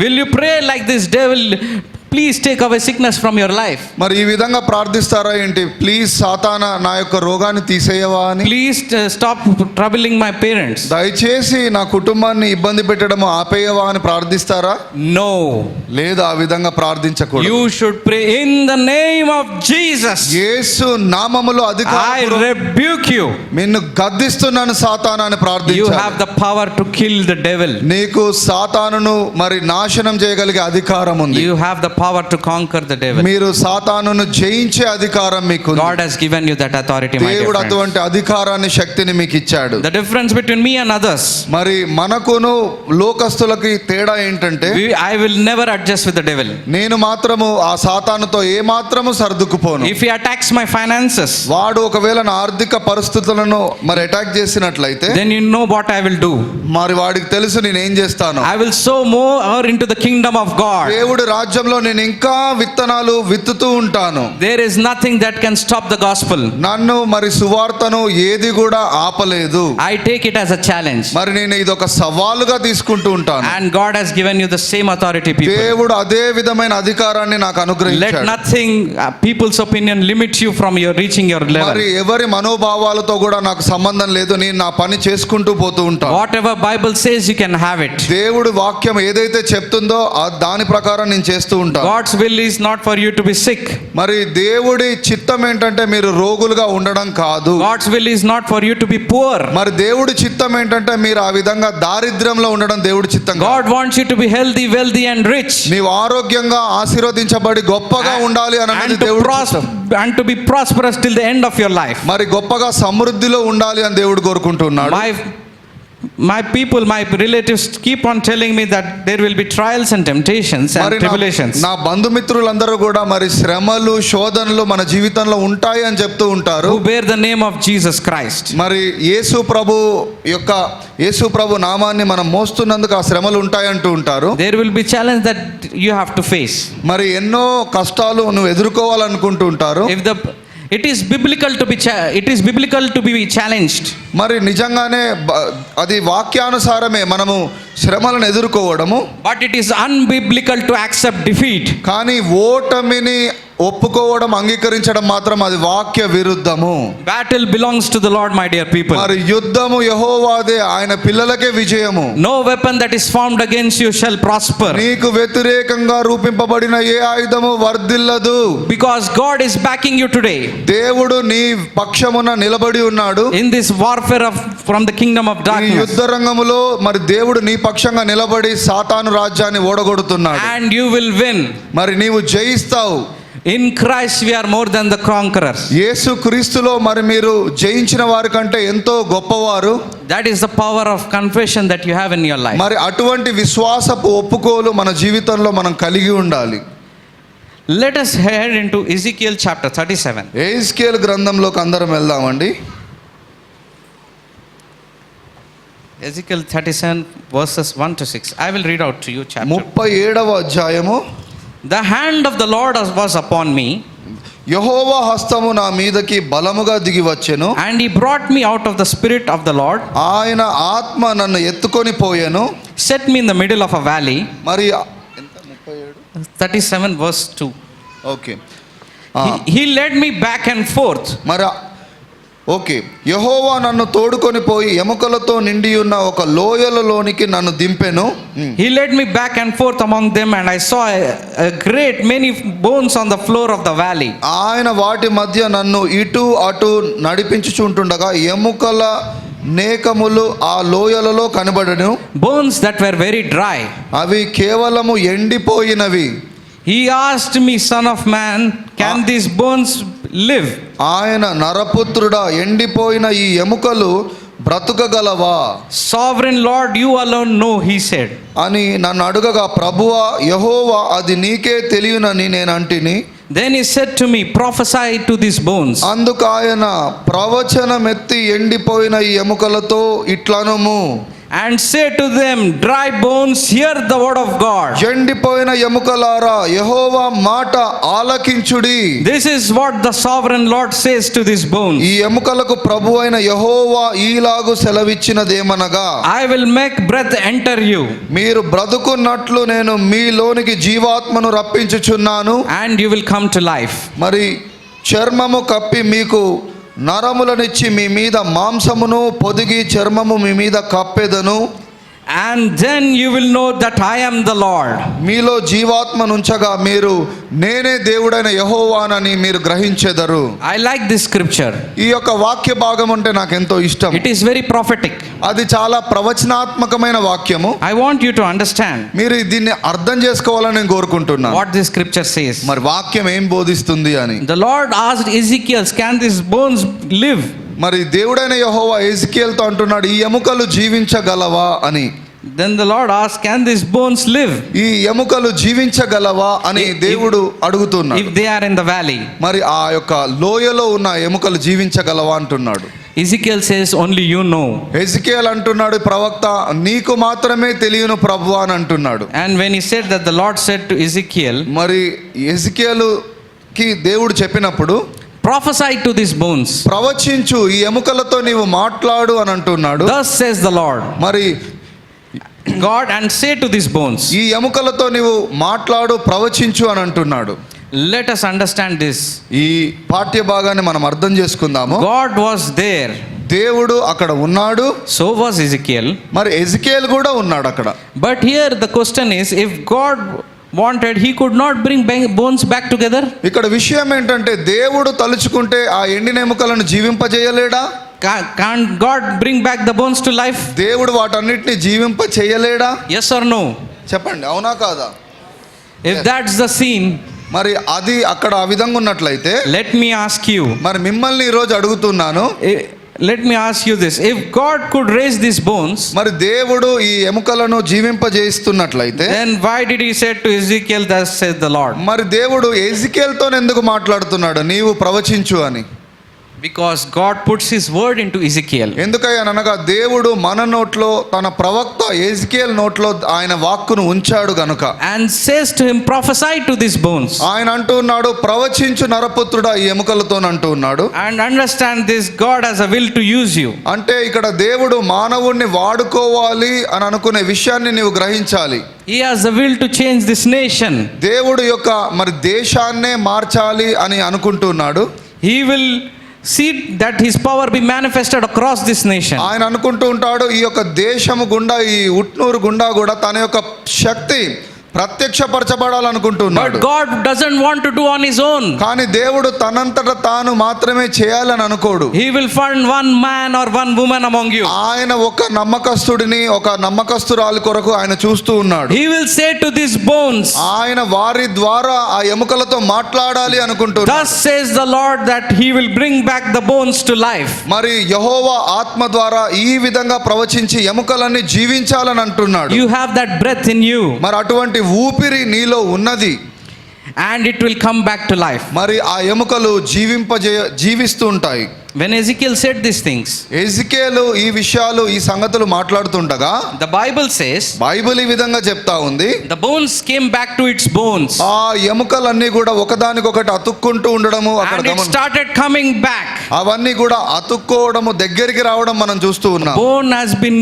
Will you pray like this, devil? Please take away sickness from your life. మరి ఈ విధంగా ప్రార్థిస్తారా ఏంటి? ప్లీజ్ సాతానా నా యొక్క రోగాన్ని తీసేయవా అని. Please stop troubling my parents. దయచేసి నా కుటుంబాన్ని ఇబ్బంది పెట్టడం ఆపేయవా అని ప్రార్థిస్తారా? No. లేదు, ఆ విధంగా ప్రార్థించకూడదు. You should pray in the name of Jesus. యేసు నామములో I అధికారం rebuke you. నిన్ను గద్దిస్తున్నాను సాతానా అని You ప్రార్థించాలి. have the power to kill the devil. నీకు సాతానును మరి నాశనం చేయగలిగే అధికారం ఉంది. You have the power to conquer the devil. మీరు సాతానును జయించే అధికారం మీకు ఉంది. God has given you that authority, my dear దేవుడు friend. అటువంటి అధికారాన్ని శక్తిని మీకు ఇచ్చాడు. The difference between me and others, మరి మనకును లోకస్తులకి తేడా ఏంటంటే I will never adjust with the devil. నేను మాత్రము ఆ సాతానుతో ఏ మాత్రము సర్దుకుపోను. If he attacks my finances, వాడు ఒకవేళ నా ఆర్థిక పరిస్థితులను మరి అటాక్ చేసినట్లయితే then you know what I will do. మరి వాడికి తెలుసు నేను ఏం చేస్తాను. I will sow more into the kingdom of God. దేవుడి రాజ్యంలో నేను ఇంకా విత్తనాలు విత్తుతూ ఉంటాను. There is nothing that can stop the gospel. నన్ను మరి సువార్తను ఏది కూడా ఆపలేదు. I take it as a challenge. మరి నేను ఇది ఒక సవాలుగా తీసుకుంటూ ఉంటాను. And God has given you the same authority, people. దేవుడు అదే విధమైన అధికారాన్ని నాకు Let అనుగ్రహించాడు. nothing, people's opinion limit you from your reaching your level. మరి ఎవరి మనోభావాలతో కూడా నాకు సంబంధం లేదు. నేను నా పని చేసుకుంటూ పోతూ ఉంటాను. Whatever Bible says, you can have it. దేవుడి వాక్యం ఏదైతే చెప్తుందో దాని ప్రకారం నేను చేస్తూ ఉంటాను. God's will is not for you to be sick. మరి దేవుడి చిత్తం ఏంటంటే మీరు రోగులుగా ఉండడం కాదు. God's will is not for you to be poor. మరి దేవుడి చిత్తం ఏంటంటే మీరు ఆ విధంగా దారిద్ర్యంలో ఉండడం దేవుడి చిత్తం కాదు. God wants you to be healthy, wealthy and rich. నీవు ఆరోగ్యంగా ఆశీర్వదించబడి గొప్పగా ఉండాలి అన్నది దేవుడి చిత్తం. And to be prosperous till the end of your life. మరి గొప్పగా సమృద్ధిలో ఉండాలి అని దేవుడు కోరుకుంటున్నాడు. My people, my relatives keep on telling me that there will be trials and temptations and మరి tribulations. నా బంధుమిత్రులందరూ కూడా మరి శ్రమలు శోధనలు మన జీవితంలో ఉంటాయి అని చెప్తూ ఉంటారు. Who bear the name of Jesus Christ. మరి యేసు ప్రభు నామాన్ని మనం మోస్తున్నందుకు ఆ శ్రమలు ఉంటాయి అంటూ ఉంటారు. There will be challenge that you have to face. మరి ఎన్నో కష్టాలు నువ్వు ఎదుర్కోవాలనుకుంటూ ఉంటారు. It is biblical to be challenged. మరి నిజంగానే అది వాక్యానుసారమే మనము శ్రమలను ఎదుర్కోవడము. But it is unbiblical to accept defeat. కానీ ఓటమిని ఒప్పుకోవడం అంగీకరించడం మాత్రం అది వాక్య విరుద్ధము. Battle belongs to the Lord, my dear people. మరి యుద్ధము యెహోవాదే, ఆయన పిల్లలకే విజయము. No weapon that is formed against you shall prosper. నీకు వ్యతిరేకంగా రూపింపబడిన ఏ ఆయుధము వర్ధిల్లదు. Because God is backing you today. దేవుడు నీ పక్షమున నిలబడి ఉన్నాడు. In this warfare from the kingdom of ఈ darkness. యుద్ధ రంగములో మరి దేవుడు నీ పక్షంగా నిలబడి సాతాను రాజ్యాన్ని ఓడగొడుతున్నాడు. And you will win. మరి నీవు జయిస్తావు. In Christ we are more than the conquerors. యేసు క్రీస్తులో మరి మీరు జయించిన వారి కంటే ఎంతో గొప్పవారు. That is the power of confession that you have in your life. మరి అటువంటి విశ్వాసపు ఒప్పుకోలు మన జీవితంలో మనం కలిగి ఉండాలి. Let us head into Ezekiel chapter 37. Ezekiel గ్రంథంలోకి అందరం వెళ్దామండి. Ezekiel 37 verses 1 to 6. I will read out to you chapter. 37వ అధ్యాయము. The hand of the Lord was upon me, యెహోవా హస్తము నా మీదకి బలముగా దిగి వచ్చెను. and he brought me out of the spirit of the Lord, ఆయన ఆత్మ నన్ను ఎత్తుకొని పోయెను. set me in the middle of a valley. మరి 37 verse 2. Okay He led me back and forth. మరి ఓకే, యెహోవా నన్ను తోడుకొని పోయి ఎముకలతో నిండి ఉన్న ఒక లోయలలోనికి నన్ను దింపెను. He led me back and forth among them, and I saw a great many bones on the floor of the valley. ఆయన వాటి మధ్య నన్ను ఇటు అటు నడిపించుచుంటుండగా ఎముకల నేకములు ఆ లోయలలో కనబడెను. Bones that were very dry. అవి కేవలము ఎండిపోయినవి. He asked me, Son of man, can these bones live? ఆయన నరపుత్రుడా, ఎండిపోయిన ఈ ఎముకలు బ్రతుకగలవా? Sovereign Lord, you alone know, he said. అని నన్ను అడుగగా, ప్రభువా యెహోవా అది నీకే తెలియనని నేను అంటిని. Then he said to me, prophesy to these bones. అందుకు ఆయన ప్రవచనమెత్తి ఎండిపోయిన ఈ ఎముకలతో ఇట్లనుము, And say to them, dry bones, hear the word of God. ఎండిపోయిన ఎముకలారా యెహోవా మాట ఆలకించుడి. This is what the sovereign Lord says to these bones. ఈ ఎముకలకు ప్రభువైన యెహోవా ఈలాగు సెలవిచ్చినదేమనగా, I will make breath enter you, మీరు బ్రతుకున్నట్లు నేను మీలోనికి జీవాత్మను రప్పించుచున్నాను. and you will come to life. మరి చర్మము కప్పి మీకు నరములనిచ్చి మీ మీద మాంసమును పొదిగి చర్మము మీ మీద కప్పెదను. And then you will know that I am the Lord. మీలో జీవాత్మనుంచగా మీరు నేనే దేవుడైన యెహోవానని మీరు గ్రహించెదరు. I like this scripture. ఈ యొక్క వాక్య భాగం అంటే నాకు ఎంతో ఇష్టం. It is very prophetic. అది చాలా ప్రవచనాత్మకమైన వాక్యము. I want you to understand మీరు దీన్ని అర్థం చేసుకోవాలని నేను కోరుకుంటున్నాను. what this scripture says. మరి వాక్యం ఏం బోధిస్తుంది అని. The Lord asked Ezekiel, can these bones live? మరి దేవుడైన యెహోవా ఎజికియేలుతో అంటున్నాడు, ఈ ఎముకలు జీవించగలవా అని. Then the Lord asked, can these bones live ఈ ఎముకలు జీవించగలవా అని దేవుడు అడుగుతున్నాడు. if they are in the valley? మరి ఆ యొక్క లోయలో ఉన్న ఎముకలు జీవించగలవా అంటున్నాడు. Ezekiel says, only you know. ఎజికియేలు అంటున్నాడు, ప్రవక్త నీకు మాత్రమే తెలియను ప్రభువా అని అంటున్నాడు. And when he said that, the Lord said to Ezekiel, మరి ఎజికియేలుకి దేవుడు చెప్పినప్పుడు, prophesy to these bones. ప్రవచించు, ఈ ఎముకలతో నీవు మాట్లాడు అని అంటున్నాడు. Thus says the Lord మరి God, and say to these bones. ఈ ఎముకలతో నీవు మాట్లాడు, ప్రవచించు అని అంటున్నాడు. Let us understand this. ఈ పాఠ్య భాగాన్ని మనం అర్థం చేసుకుందాము. God was there, దేవుడు అక్కడ ఉన్నాడు, so was Ezekiel. మరి ఎజికియేలు కూడా ఉన్నాడు అక్కడ. But here the question is, if God wanted, he could not bring bones back together. ఇక్కడ విషయం ఏంటంటే, దేవుడు తలుచుకుంటే ఆ ఎండిన ఎముకలను జీవింపజేయలేడా? Can't God bring back the bones to life? దేవుడు వాటన్నిటిని జీవింప చేయలేడా? Yes or no? చెప్పండి, అవునా కాదా? If that's the scene, మరి అది అక్కడ ఆ విధంగా ఉన్నట్లయితే, let me ask you, మరి మిమ్మల్ని ఈరోజు అడుగుతున్నాను, let me ask you this. If God could raise these bones, మరి దేవుడు ఈ ఎముకలను జీవింపజేస్తున్నట్లయితే, then why did he say to Ezekiel, thus says the Lord? మరి దేవుడు ఎజికియేలుతో ఎందుకు మాట్లాడుతున్నాడు, నీవు ప్రవచించు అని? Because God puts his word into Ezekiel. ఎందుకనగా దేవుడు మన నోట్లో, తన ప్రవక్త ఎజికియేలు నోట్లో ఆయన వాక్కును ఉంచాడు గనుక. And says to him, prophesy to these bones. ఆయన అంటున్నాడు, ప్రవచించు నరపుత్రుడా ఈ ఎముకలతో అంటూ ఉన్నాడు. And understand this, God has a will to use you. అంటే ఇక్కడ దేవుడు మానవుణ్ణి వాడుకోవాలి అని అనుకునే విషయాన్ని నీవు గ్రహించాలి. He has a will to change this nation. దేవుడు యొక్క మరి దేశాన్నే మార్చాలి అని అనుకుంటున్నాడు. He will see that his power be manifested across this nation. ఆయన అనుకుంటూ ఉంటాడు, ఈ యొక్క దేశము గుండా, ఈ ఉట్నూరు గుండా కూడా తన యొక్క శక్తి ప్రత్యక్షపరచబడాలనుకుంటున్నాడు. But God doesn't want to do on his own. కానీ దేవుడు తనంతట తాను మాత్రమే చేయాలని అనుకోడు. He will find one man or one woman among you. ఆయన ఒక నమ్మకస్తుడిని, ఒక నమ్మకస్తురాలి కొరకు ఆయన చూస్తూ ఉన్నాడు. He will say to these bones, ఆయన వారి ద్వారా ఆ ఎముకలతో మాట్లాడాలి అనుకుంటున్నాడు. thus says the Lord, that he will bring back the bones to life. మరి యెహోవా ఆత్మ ద్వారా ఈ విధంగా ప్రవచించి ఎముకలన్నీ జీవించాలని అంటున్నాడు. You have that breath in you. మరి అటువంటి ఊపిరి నీలో ఉన్నది. and it will come back to life. మరి ఆ ఎముకలు జీవిస్తూ ఉంటాయి. When Ezekiel said these things, ఎజికేలు ఈ విషయాలు ఈ సంగతులు మాట్లాడుతుండగా the Bible says, బైబిల్ ఈ విధంగా చెప్తా ఉంది, the bones came back to its bones. ఆ ఎముకలన్నీ కూడా ఒకదానికొకటి అతుక్కుంటూ ఉండడము అక్కడ And it started coming back. అవన్నీ కూడా అతుక్కోవడము, దగ్గరికి రావడం మనం చూస్తూ ఉన్నాం. Bone has been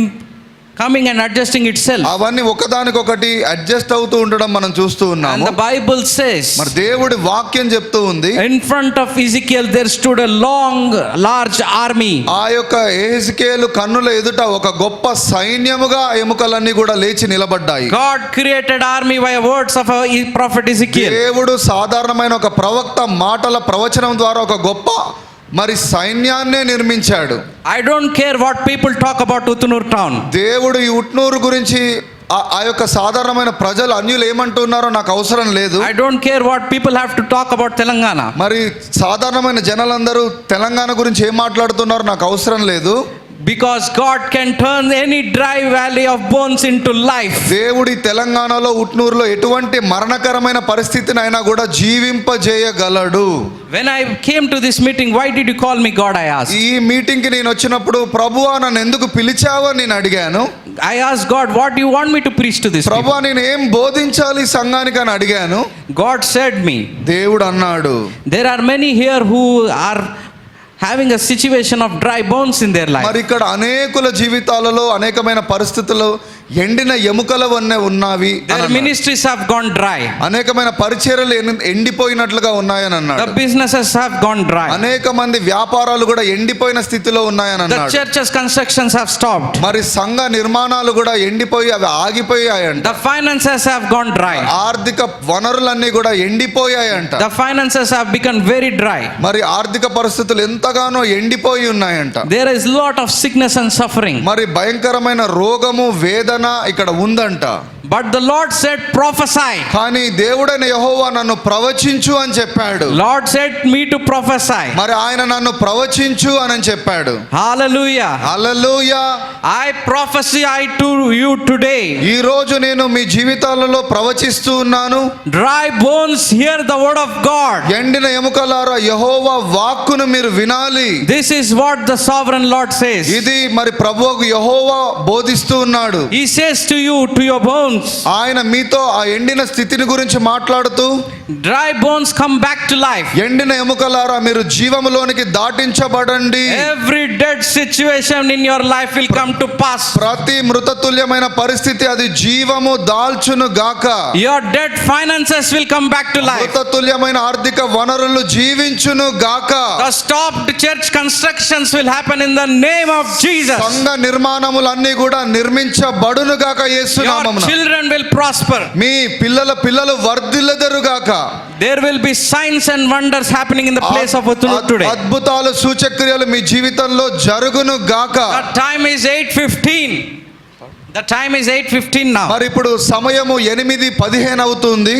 coming and adjusting itself. అవన్నీ ఒకదానికొకటి అడ్జస్ట్ అవుతూ ఉండడం మనం చూస్తూ And ఉన్నాము. the Bible says, మరి దేవుడి వాక్యం చెప్తూ ఉంది, in front of Ezekiel there stood a large army. ఆ యొక్క ఎహెజ్కేలు కన్నుల ఎదుట ఒక గొప్ప సైన్యముగా ఎముకలన్నీ కూడా లేచి నిలబడ్డాయి. God created army by words of a prophet Ezekiel. దేవుడు సాధారణమైన ఒక ప్రవక్త మాటల ప్రవచనం ద్వారా ఒక గొప్ప మరి సైన్యాన్నే నిర్మించాడు. I don't care what people talk about Utnur town. దేవుడు ఈ ఉట్నూరు గురించి ఆ యొక్క సాధారణమైన ప్రజలు అన్యులు ఏమంటున్నారో నాకు అవసరం లేదు. I don't care what people have to talk about Telangana. మరి సాధారణమైన జనాలందరూ తెలంగాణ గురించి ఏం మాట్లాడుతున్నారో నాకు అవసరం లేదు. Because God can turn any dry valley of bones into life. దేవుడి తెలంగాణలో ఉట్నూరులో ఎటువంటి మరణకరమైన పరిస్థితిని అయినా కూడా జీవింపజేయగలడు. When I came to this meeting, why did you call me God? I asked. ఈ మీటింగ్ కి నేను వచ్చినప్పుడు ప్రభువా నన్ను ఎందుకు పిలిచావో నేను అడిగాను. I asked God, what do you want me to preach to this people? ప్రభువా నేను ఏం బోధించాలి సంఘానికి అని అడిగాను. God said me, దేవుడు అన్నాడు, there are many here who are having a situation of dry bones in their life. మరి ఇక్కడ అనేకుల జీవితాలలో అనేకమైన పరిస్థితులు ఎండిన ఎముకల వన్నే ఉన్నవి. Their ministries have gone dry. అనేకమైన పరిచర్యలు ఎండిపోయినట్లుగా ఉన్నాయని అన్నాడు. The businesses have gone dry. అనేక మంది వ్యాపారాలు కూడా ఎండిపోయిన స్థితిలో ఉన్నాయని The అన్నాడు. churches constructions have stopped. మరి సంఘ నిర్మాణాలు కూడా ఎండిపోయి అవి ఆగిపోయాయంట. The finances have gone dry. ఆర్థిక వనరులన్నీ కూడా ఎండిపోయాయంట. The finances have become very dry. మరి ఆర్థిక పరిస్థితులు ఎంతగానో ఎండిపోయి ఉన్నాయంట. There is lot of sickness and suffering. మరి భయంకరమైన రోగము వేదన ఇక్కడ ఉందంట. But the Lord said, prophesy. కానీ దేవుడైన యెహోవా నన్ను ప్రవచించు అని చెప్పాడు. Lord said me to prophesy. మరి ఆయన నన్ను ప్రవచించు అని చెప్పాడు. Hallelujah. Hallelujah. I prophesy to you today. ఈ రోజు నేను మీ జీవితాలలో ప్రవచిస్తూ ఉన్నాను. Dry bones, hear the word of God. ఎండిన ఎముకలారా యెహోవా వాక్కును మీరు వినాలి. This is what the sovereign Lord says. ఇది మరి ప్రభువుకు యెహోవా బోధిస్తూ ఉన్నాడు. He says to you, to your bones, ఆయన మీతో ఆ ఎండిన స్థితిని గురించి మాట్లాడుతూ, dry bones come back to life. ఎండిన ఎముకలారా మీరు జీవములోనికి దాటించబడండి. Every dead situation in your life will come to pass. ప్రతి మృతతుల్యమైన పరిస్థితి అది జీవము దాల్చును గాక. Your dead finances will come back to life. మృతతుల్యమైన ఆర్థిక వనరులు జీవించును గాక. The stopped church constructions will happen in the name of Jesus. సంఘ నిర్మాణములన్నీ కూడా నిర్మించబడును గాక యేసు Your నామమున. children will prosper. మీ పిల్లలు వర్ధిల్లెదరు గాక. There will be signs and wonders happening in the place of Utnur today. అద్భుతాలు సూచక్రియలు మీ జీవితంలో జరుగును గాక. The time is 8:15. The time is 8:15 now. మరి ఇప్పుడు సమయము 8:15 అవుతుంది.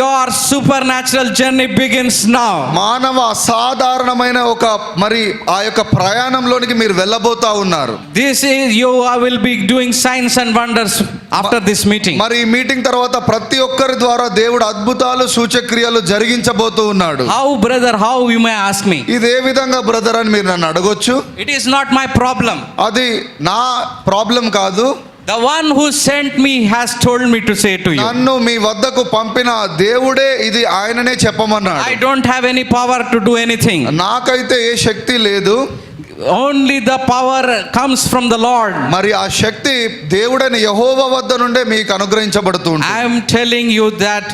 Your supernatural journey begins now. మానవ అసాధారణమైన ఒక మరి ఆ యొక్క ప్రయాణంలోనికి మీరు వెళ్ళబోతా ఉన్నారు. This is you will be doing signs and wonders after this meeting. మరి ఈ మీటింగ్ తర్వాత ప్రతి ఒక్కరి ద్వారా దేవుడు అద్భుతాలు సూచక్రియలు జరిగించబోతూ ఉన్నాడు. How, brother, how, you may ask me? ఇది ఏ విధంగా బ్రదర్ అని మీరు నన్ను అడగొచ్చు. It is not my problem. అది నా ప్రాబ్లం కాదు. The one who sent me has told me to say to you. నన్ను మీ వద్దకు పంపిన దేవుడే ఇది ఆయననే చెప్పమన్నాడు. I don't have any power to do anything. నాకైతే ఏ శక్తి లేదు. Only the power comes from the Lord. మరి ఆ శక్తి దేవుడైన యెహోవా వద్ద నుండే మీకు అనుగ్రహించబడుతూ ఉంటుంది. I am telling you that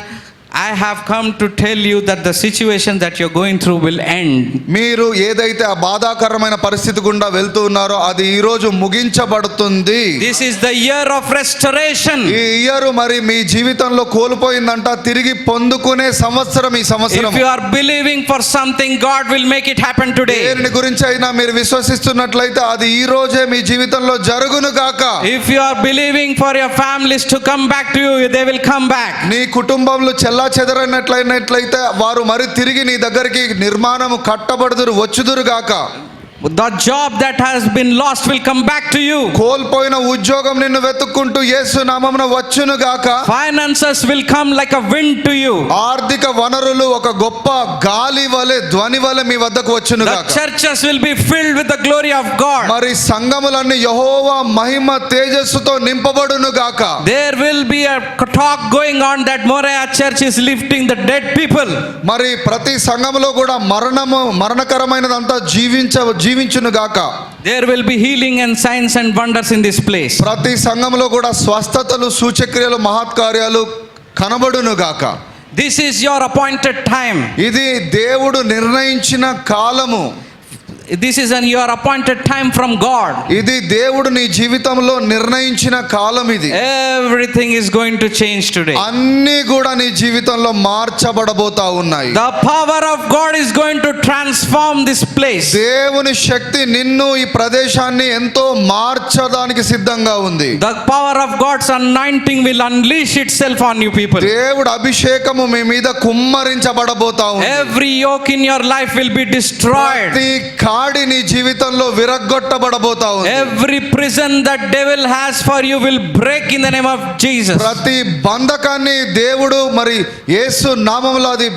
I have come to tell you that the situation that you're going through will end. మీరు ఏదైతే ఆ బాధాకరమైన పరిస్థితి గుండా వెళ్తూ ఉన్నారో అది ఈ రోజు ముగించబడుతుంది. This is the year of restoration. ఈ ఇయర్ మరి మీ జీవితంలో కోల్పోయిందంట తిరిగి పొందుకునే సంవత్సరం ఈ సంవత్సరం. If you are believing for something, God will make it happen today. దేని గురించి అయినా మీరు విశ్వసిస్తున్నట్లయితే అది ఈ రోజే మీ జీవితంలో జరుగును గాక. If you are believing for your families to come back to you, they will come back. నీ కుటుంబంలో చెదరైనట్లయితే వారు మరి తిరిగి నీ దగ్గరికి నిర్మాణము కట్టబడుదురు వచ్చుదురు గాక. The job that has been lost will come back to you. కోల్పోయిన ఉద్యోగం నిన్ను వెతుక్కుంటూ యేసు నామమున వచ్చును గాక. Finances will come like a wind to you. ఆర్థిక వనరులు ఒక గొప్ప గాలి వలె ధ్వని వలె మీ వద్దకు వచ్చును The గాక. churches will be filled with the glory of God. మరి సంఘములన్నీ యెహోవా మహిమ తేజస్సుతో నింపబడును గాక. There will be a talk going on that Moriah Church is lifting the dead people. మరి ప్రతి సంఘములో కూడా మరణకరమైనదంతా జీవించును గాక. There will be healing and signs and wonders in this place. ప్రతి సంఘములో కూడా స్వస్థతలు సూచక్రియలు మహత్కార్యాలు కనబడును గాక. This is your appointed time. ఇది దేవుడు నిర్ణయించిన కాలము. This is your appointed time from God. ఇది దేవుడు నీ జీవితంలో నిర్ణయించిన కాలం ఇది. Everything is going to change today. అన్నీ కూడా నీ జీవితంలో మార్చబడబోతా ఉన్నాయి. The power of God is going to transform this place. దేవుని శక్తి నిన్ను ఈ ప్రదేశాన్ని ఎంతో మార్చడానికి సిద్ధంగా ఉంది. The power of God's anointing will unleash itself on you people. దేవుడు అభిషేకము మీ మీద కుమ్మరించబడబోతా ఉంది. Every yoke in your life will be destroyed. ప్రతి కాడి నీ జీవితంలో విరగ్గొట్టబడబోతా ఉంది. Every prison that devil has for you will break in the name of Jesus. ప్రతి బంధకాన్ని దేవుడు మరి యేసు నామములో అది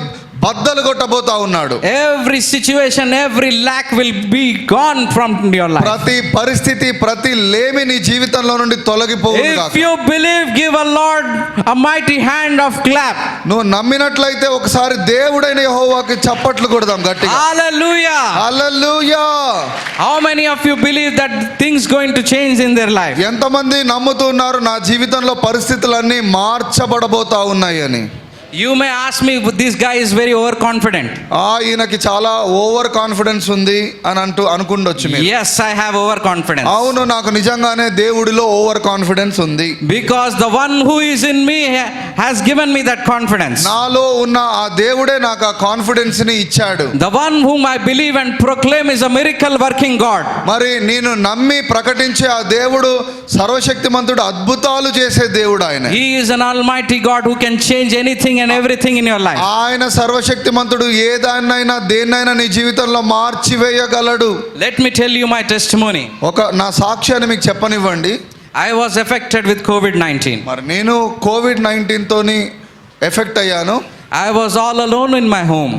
బద్దలు కొట్టబోతా ఉన్నాడు. Every situation, every lack will be gone from your life. ప్రతి పరిస్థితి ప్రతి లేమి నీ జీవితంలో నుండి తొలగిపోవును గాక. If you believe, give a Lord a mighty hand of clap. నువ్వు నమ్మినట్లయితే ఒకసారి దేవుడైన యెహోవాకి చప్పట్లు కొడదాం గట్టిగా. Hallelujah. Hallelujah. How many of you believe that things going to change in their life? ఎంతమంది నమ్ముతున్నారు నా జీవితంలో పరిస్థితులన్నీ మార్చబడబోతా ఉన్నాయని? You may ask me, this guy is very overconfident. ఈయనకి చాలా ఓవర్ కాన్ఫిడెన్స్ ఉంది అని అనుకుండొచ్చు మీరు. Yes, I have overconfidence. అవును, నాకు నిజంగానే దేవుడిలో ఓవర్ కాన్ఫిడెన్స్ ఉంది. Because the one who is in me has given me that confidence. నాలో ఉన్న ఆ దేవుడే నాకు ఆ కాన్ఫిడెన్స్ ని ఇచ్చాడు. The one whom I believe and proclaim is a miracle working God. మరి నేను నమ్మి ప్రకటించే ఆ దేవుడు సర్వశక్తిమంతుడు, అద్భుతాలు చేసే దేవుడు ఆయన. He is an almighty God who can change anything and everything in your life. ఆయన సర్వశక్తిమంతుడు, ఏదాన్నైనా దేన్నైనా నీ జీవితంలో మార్చివేయగలడు. Let me tell you my testimony. నా సాక్ష్యాన్ని మీకు చెప్పనివ్వండి. I was affected with COVID-19. మరి నేను కోవిడ్-19 తోని ఎఫెక్ట్ అయ్యాను. I was all alone in my home.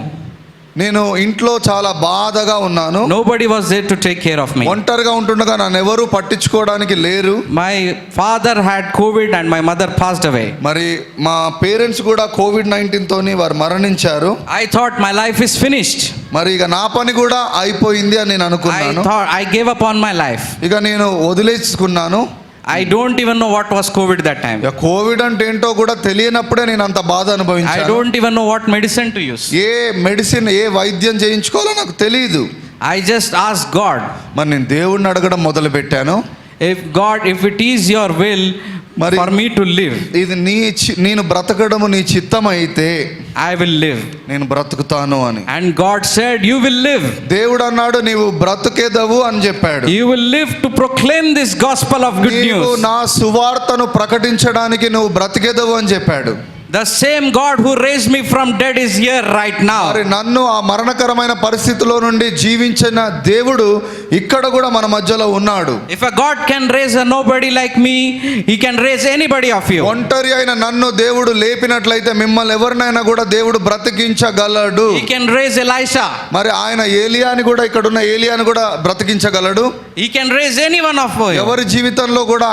నేను ఇంట్లో చాలా బాధగా ఉన్నాను. Nobody was there to take care of me. ఒంటరిగా ఉంటుండగా నన్ను ఎవరు పట్టించుకోవడానికి లేరు. My father had COVID and my mother passed away. మరి మా పేరెంట్స్ కూడా కోవిడ్-19 తోని వారు మరణించారు. I thought my life is finished. మరి ఇక నా పని కూడా అయిపోయింది అని నేను అనుకున్నాను. I thought I gave up on my life. ఇక నేను వదిలేసుకున్నాను. I don't even know what was COVID that time. ఇక కోవిడ్ అంటే ఏంటో కూడా తెలియనప్పుడే నేను అంత బాధ I అనుభవించాను. don't even know what medicine to use. ఏ మెడిసిన్ ఏ వైద్యం చేయించుకోవాలో నాకు తెలియదు. I just asked God. మరి నేను దేవుడిని అడగడం మొదలు పెట్టాను. If it is your will మరి for me to live, ఇది నేను బ్రతకడము నీ చిత్తం అయితే I will live. నేను బ్రతుకుతాను అని. And God said, you will live. దేవుడు అన్నాడు, నీవు బ్రతుకేదవు అని చెప్పాడు. You will live to proclaim this gospel of good నీవు news. నా సువార్తను ప్రకటించడానికి నువ్వు బ్రతికేదవు అని చెప్పాడు. The same God who raised me from dead is here right now. మరి నన్ను ఆ మరణకరమైన పరిస్థితిలో నుండి జీవించిన దేవుడు ఇక్కడ కూడా మన మధ్యలో ఉన్నాడు. If a God can raise a nobody like me, he can raise anybody of you. ఒంటరి అయిన నన్ను దేవుడు లేపినట్లయితే మిమ్మల్ని ఎవరినైనా కూడా దేవుడు బ్రతికించగలడు. He can raise Elisha. మరి ఆయన ఏలియాని కూడా, ఇక్కడ ఉన్న ఏలియాని కూడా బ్రతికించగలడు. He can raise any one of you. ఎవరి జీవితంలో కూడా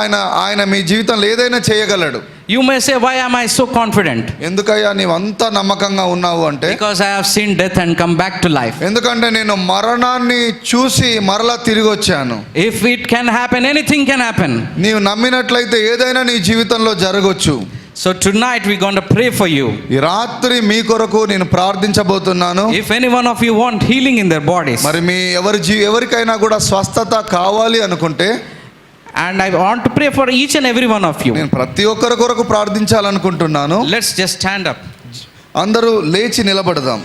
ఆయన మీ జీవితంలో ఏదైనా చేయగలడు. You may say, why am I so confident? ఎందుకయ్యా నీవు అంత నమ్మకంగా ఉన్నావు అంటే, Because I have seen death and come back to life. ఎందుకంటే నేను మరణాన్ని చూసి మరలా తిరిగి వచ్చాను. If it can happen, anything can happen. నీవు నమ్మినట్లయితే ఏదైనా నీ జీవితంలో జరగవచ్చు. So tonight we're going to pray for you. ఈ రాత్రి మీ కొరకు నేను ప్రార్థించబోతున్నాను. If any one of you want healing in their bodies, మరి మీ ఎవరికైనా కూడా స్వస్థత కావాలి అనుకుంటే, and I want to pray for each and every one of you. నేను ప్రతి ఒక్కరి కొరకు ప్రార్థించాలనుకుంటున్నాను. Let's just stand up. అందరూ లేచి నిలబడదాం.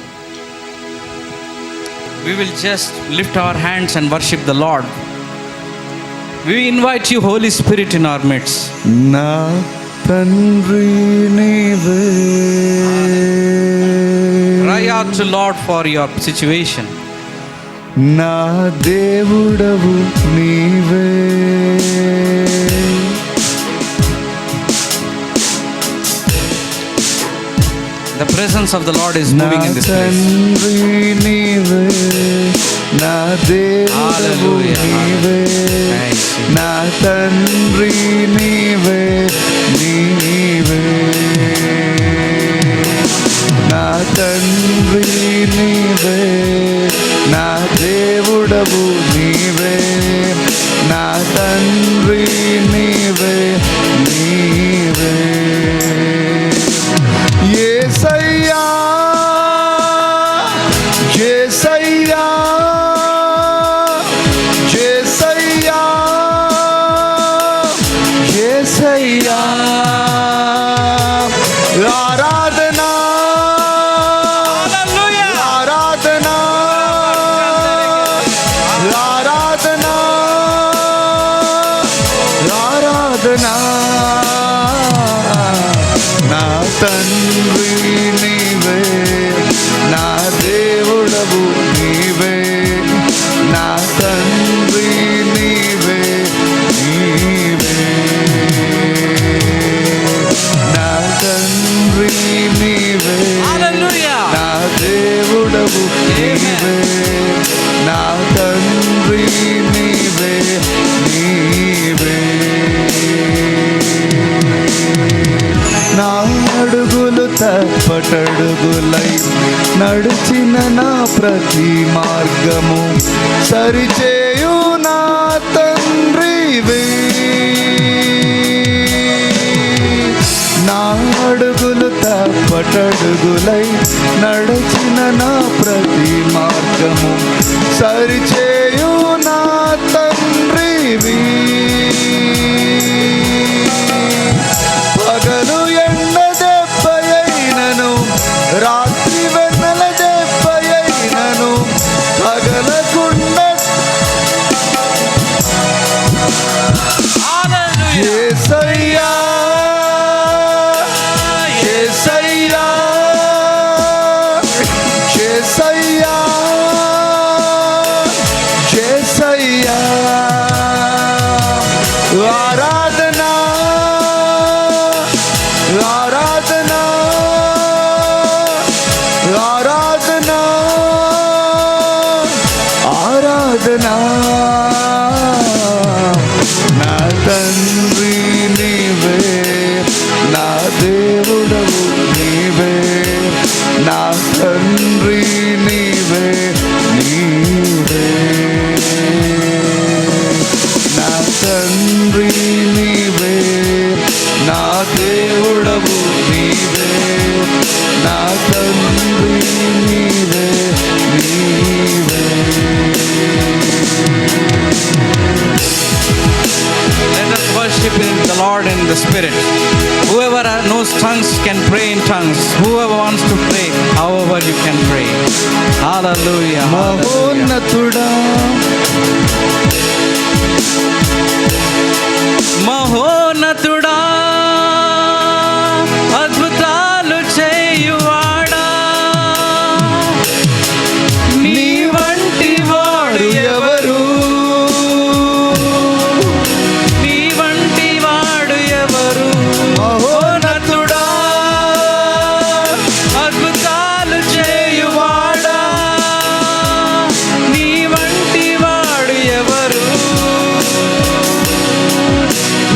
We will just lift our hands and worship the Lord. We invite you, Holy Spirit, in our midst. నా తండ్రి నీవే. Cry out to Lord for your situation. నా దేవుడవు నీవే. The presence of the Lord is moving in this place. తండ్రి నీవే, నా దేవుడవు Hallelujah. నీవే, Thank you. నా తండ్రి నీవే, నీవే, నా తండ్రి నీవే, నా దేవుడవు నీవే, నా తండ్రి నీవే, నీవే. యేసయ్యా, యేసయ్యా, యేసయ్యా, యేసయ్యా, ఆరాధనా, ఆరాధనా, ఆరాధనా, ఆరాధనా. నా తండ్రి నీవే, నా దేవుడవు నీవే, నా తండ్రి నీవే, నీవే, నా తండ్రి నీవే, Hallelujah. నా దేవుడవు నీవే, నా తండ్రి నీవే, నీవే. నా అడుగులు తప్పటడుగులై నడిచిన నా ప్రతి మార్గము సరిచేయు నా తండ్రివే. నా అడుగులు తప్పటడుగులై నడిచిన నా ప్రతి మార్గము సరిచేయు నా తండ్రివి. పగలు ఎండ దెబ్బయైనను, రాత్రి వెన్నెల దెబ్బయైనను పగలకుండా యేసయ్యా, యేసయ్యా, యేసయ్యా, యేసయ్యా, ఆరాధనా, ఆరాధనా, ఆరాధనా, ఆరాధనా. నా తండ్రి నీవే, నా దేవుడవు నీవే, నా తండ్రి నీవే, నీవే, నా తండ్రి నీవే, నా దేవుడవు నీవే, నా తండ్రి నీవే, నీవే. Let us worship in the Lord in the Spirit. Whoever knows tongues can pray in tongues. Whoever wants to pray, however you can pray. Hallelujah. Hallelujah. మహోన్నతుడా, మహోన్నతుడా, అద్భుతాలు చేయువాడా, నీ వంటి వాడు ఎవరు? నీ వంటి వాడు ఎవరు? మహోన్నతుడా, అద్భుతాలు చేయువాడా, నీ వంటి వాడు ఎవరు?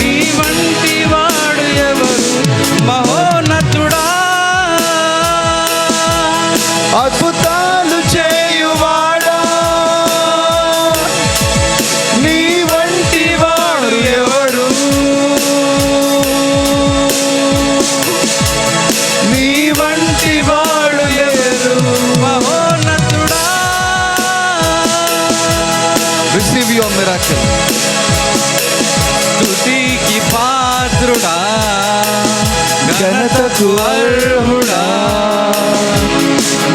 నీ వంటి వాడు ఎవరు? మహోన్నతుడా, అద్భుతాలు చేయువాడా, నీ వంటి వాడు ఎవడు? నీ వంటి వాడు ఎవరు? మహోన్నతుడా. Receive your miracle. స్తుతికి పాత్రుడా, ఘనతకు అర్హుడా,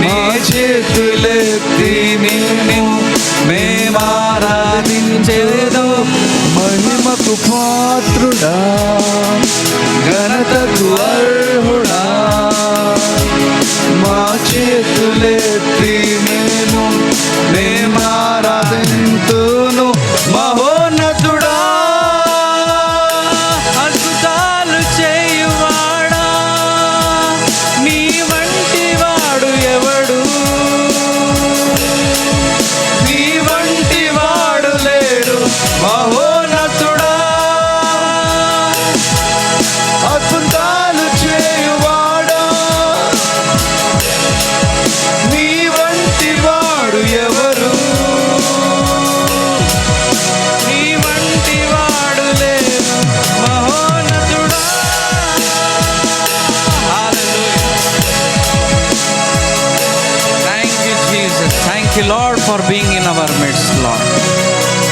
నీ చేతులెత్తి నిన్ను మేమారాధించేదో. మహిమకు పాత్రుడా, ఘనతకు అర్హుడా, మా చేతులెత్తి మేము for being in our midst, Lord.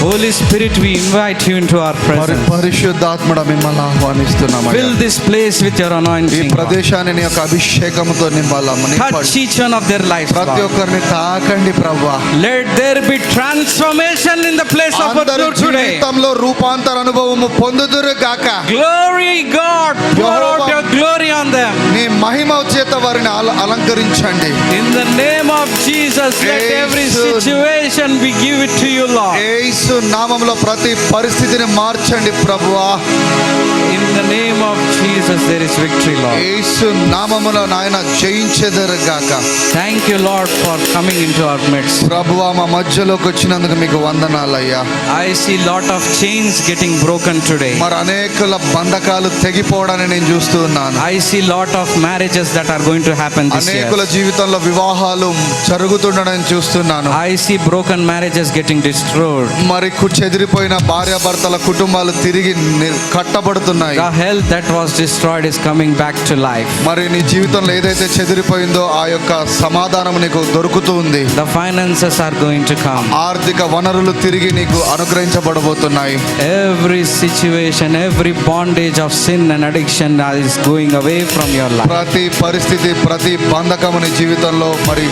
Holy Spirit, we invite you into our మరి presence. పరిశుద్ధాత్ముడ మిమ్మల్ని ఆహ్వానిస్తున్నామయ్యా. Fill this place with your ఈ anointing, Lord. ప్రదేశాన్ని నీ యొక్క అభిషేకంతో నింపాలమ్మా. Touch each one of their lives, ప్రతి Lord. ఒక్కరిని తాకండి ప్రభువా. Let there be transformation in the place of అందరి worship today. జీవితంలో రూపాంతర అనుభవము పొందుదురు గాక. Glory, God, pour out your glory on them. నీ మహిమ చేత వారిని అలంకరించండి. In the name of Jesus, let every Jesus. situation we give it to you, Lord. యేసు నామములో ప్రతి పరిస్థితిని మార్చండి ప్రభువా. In the name of Jesus, there is victory, Lord. యేసు నామములో నాయన జయించెదరు గాక. Thank you, Lord, for coming into our midst. ప్రభువా మా మధ్యలోకి వచ్చినందుకు మీకు వందనాలయ్యా. I see lot of chains getting broken today. మరి అనేకుల బంధకాలు తెగిపోవడాన్ని నేను చూస్తూ ఉన్నాను. I see lot of marriages that are going to happen this అనేకుల year. జీవితంలో వివాహాలు జరుగుతుండడం చూస్తున్నాను. I see broken marriages getting destroyed. మరి చెదిరిపోయిన భార్యాభర్తల కుటుంబాలు తిరిగి కట్టబడుతున్నాయి. The health that was destroyed is coming back to life. మరి నీ జీవితంలో ఏదైతే చెదిరిపోయిందో ఆ యొక్క సమాధానం నీకు దొరుకుతూ ఉంది. The finances are going to come. ఆర్థిక వనరులు తిరిగి నీకు అనుగ్రహించబడబోతున్నాయి. Every situation, every bondage of sin and addiction is going away from your life. ప్రతి పరిస్థితి, ప్రతి బంధకము నీ జీవితంలో మరి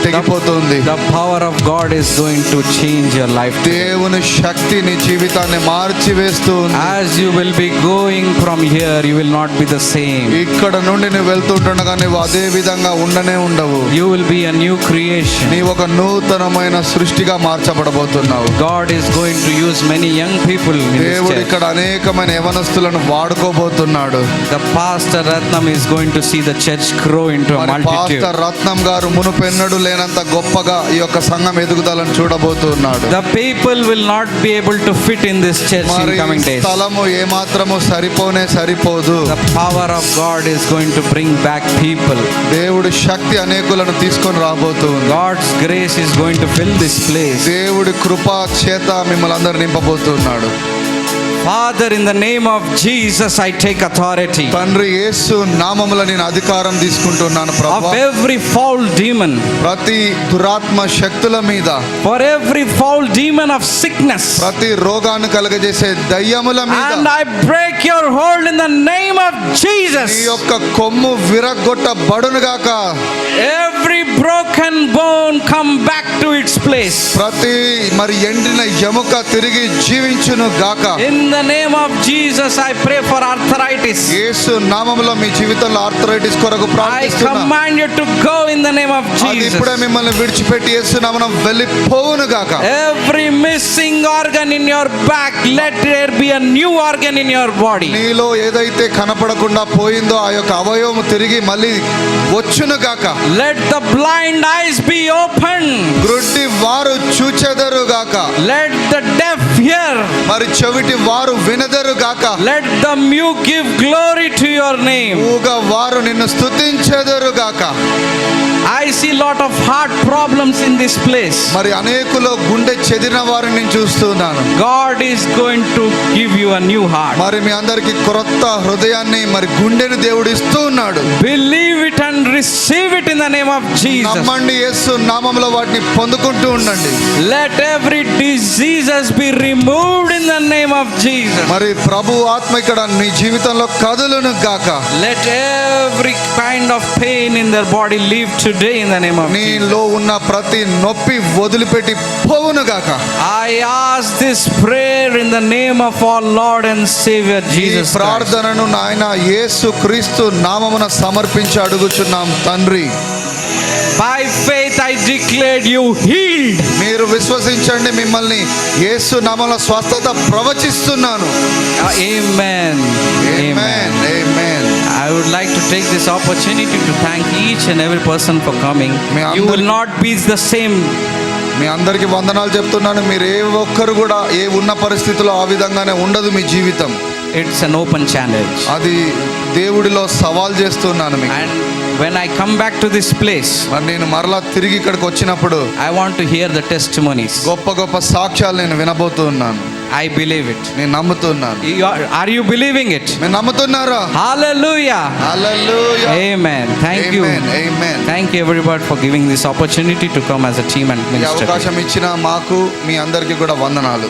తెగిపోతుంది. The power of God is going to change your life. దేవుని శక్తి నీ జీవితాన్ని మార్చివేస్తూ ఉంది. As you will be going from here, you will not be the same. ఇక్కడ నుండి నువ్వు వెళ్తుండగా నువ్వు అదే విధంగా ఉండనే ఉండవు. You will be a new creation. నీ ఒక నూతనమైన సృష్టిగా మార్చబడబోతున్నావు. God is going to use many young people in this దేవుడు church. ఇక్కడ అనేకమైన యవనస్తులను వాడుకోబోతున్నాడు. The pastor Ratnam is going to see the church grow into a మరి multitude. పాస్టర్ రత్నం గారు మునుపెన్నడు లేనంత గొప్పగా ఈ యొక్క సంఘం ఎదుగుదలను చూడబోతున్నాడు. The people will not be able to fit in this church in మరి coming days. స్థలము ఏమాత్రము సరిపోదు. The power of God is going to bring back people. దేవుడి శక్తి అనేకులను తీసుకొని రాబోతుంది. God's grace is going to fill this place. దేవుడి కృప చేత మిమ్మల్ని అందరు నింపబోతున్నాడు. Father, in the name of Jesus, I take authority తండ్రి యేసు నామములో నేను అధికారం తీసుకుంటున్నాను of ప్రభువా. every foul demon, ప్రతి దురాత్మ శక్తుల మీద, for every foul demon of sickness, ప్రతి రోగాన్ని కలగజేసే దయ్యముల మీద and I break your hold in the name of నీ Jesus. యొక్క కొమ్ము విరగొట్టబడును గాక. Every broken bone come back to its place. ప్రతి మరి ఎండిన ఎముక తిరిగి జీవించును గాక. In the name of Jesus, I pray for arthritis. యేసు నామములో మీ జీవితంలో ఆర్థరైటిస్ కొరకు I ప్రార్థిస్తున్నా. command you to go in the name of అది ఇప్పుడే Jesus. మిమ్మల్ని విడిచిపెట్టి యేసు నామమున వెళ్ళిపోవును గాక. Every missing organ in your back, let there be a new organ in your body. నీలో ఏదైతే కనపడకుండా పోయిందో ఆ యొక్క అవయవం తిరిగి మళ్ళీ వచ్చును గాక. Let the blind eyes be opened. గ్రుడ్డి వారు చూచెదరు గాక. Let the deaf hear. మరి చెవిటి వారు వినదరు గాక. Let the mute give glory to your name. ఊగ వారు నిన్ను స్తుతించెదరు గాక. I see lot of heart problems in this place. మరి అనేకులో గుండె చెదిరిన వారిని నేను చూస్తున్నాను. God is going to give you a new heart. మరి మీ అందరికి క్రొత్త హృదయాన్ని మరి గుండెని దేవుడు ఇస్తూ ఉన్నాడు. Believe it and receive it in the name of Jesus. నమ్మండి, యేసు నామములో వాటిని పొందుకుంటూ ఉండండి. Let every diseases be removed in the name of Jesus. మరి ప్రభు ఆత్మ ఇక్కడ నీ జీవితంలో కదులును గాక. Let every kind of pain in their body leave today in the name of Jesus. నీలో ఉన్న ప్రతి నొప్పి వదిలిపెట్టి పోవును గాక. I ask this prayer in the name of our Lord and Savior ఈ Jesus Christ. ప్రార్థనను నాయన యేసు క్రీస్తు నామమున సమర్పించి అడుగుచున్నాం తండ్రి. By faith I declared you healed. మీరు విశ్వసించండి, మిమ్మల్ని యేసు నామములో స్వస్థత ప్రవచిస్తున్నాను. Amen. Amen, amen. I would like to take this opportunity to thank each and every person for coming. Me You అందరి- will not be the same. మీ అందరికీ వందనాలు చెప్తున్నాను. మీరు ఏ ఒక్కరు కూడా ఏ ఉన్న పరిస్థితిలో ఆ విధంగానే ఉండదు మీ జీవితం. It's an open challenge. అది దేవుడిలో సవాల్ చేస్తున్నాను మీకు. And when I come back to this place, మరి నేను మరలా తిరిగి ఇక్కడికి వచ్చినప్పుడు I want to hear the testimonies. గొప్ప గొప్ప సాక్ష్యాలు నేను వినబోతున్నాను. I believe it. నేను నమ్ముతున్నాను. Are you believing it? మీరు నమ్ముతున్నారా? Hallelujah. Hallelujah. Amen. Thank you. Amen. Thank you everybody for giving this opportunity to come as a team and ఈ minister. అవకాశం ఇచ్చిన మాకు మీ అందరికీ కూడా వందనాలు.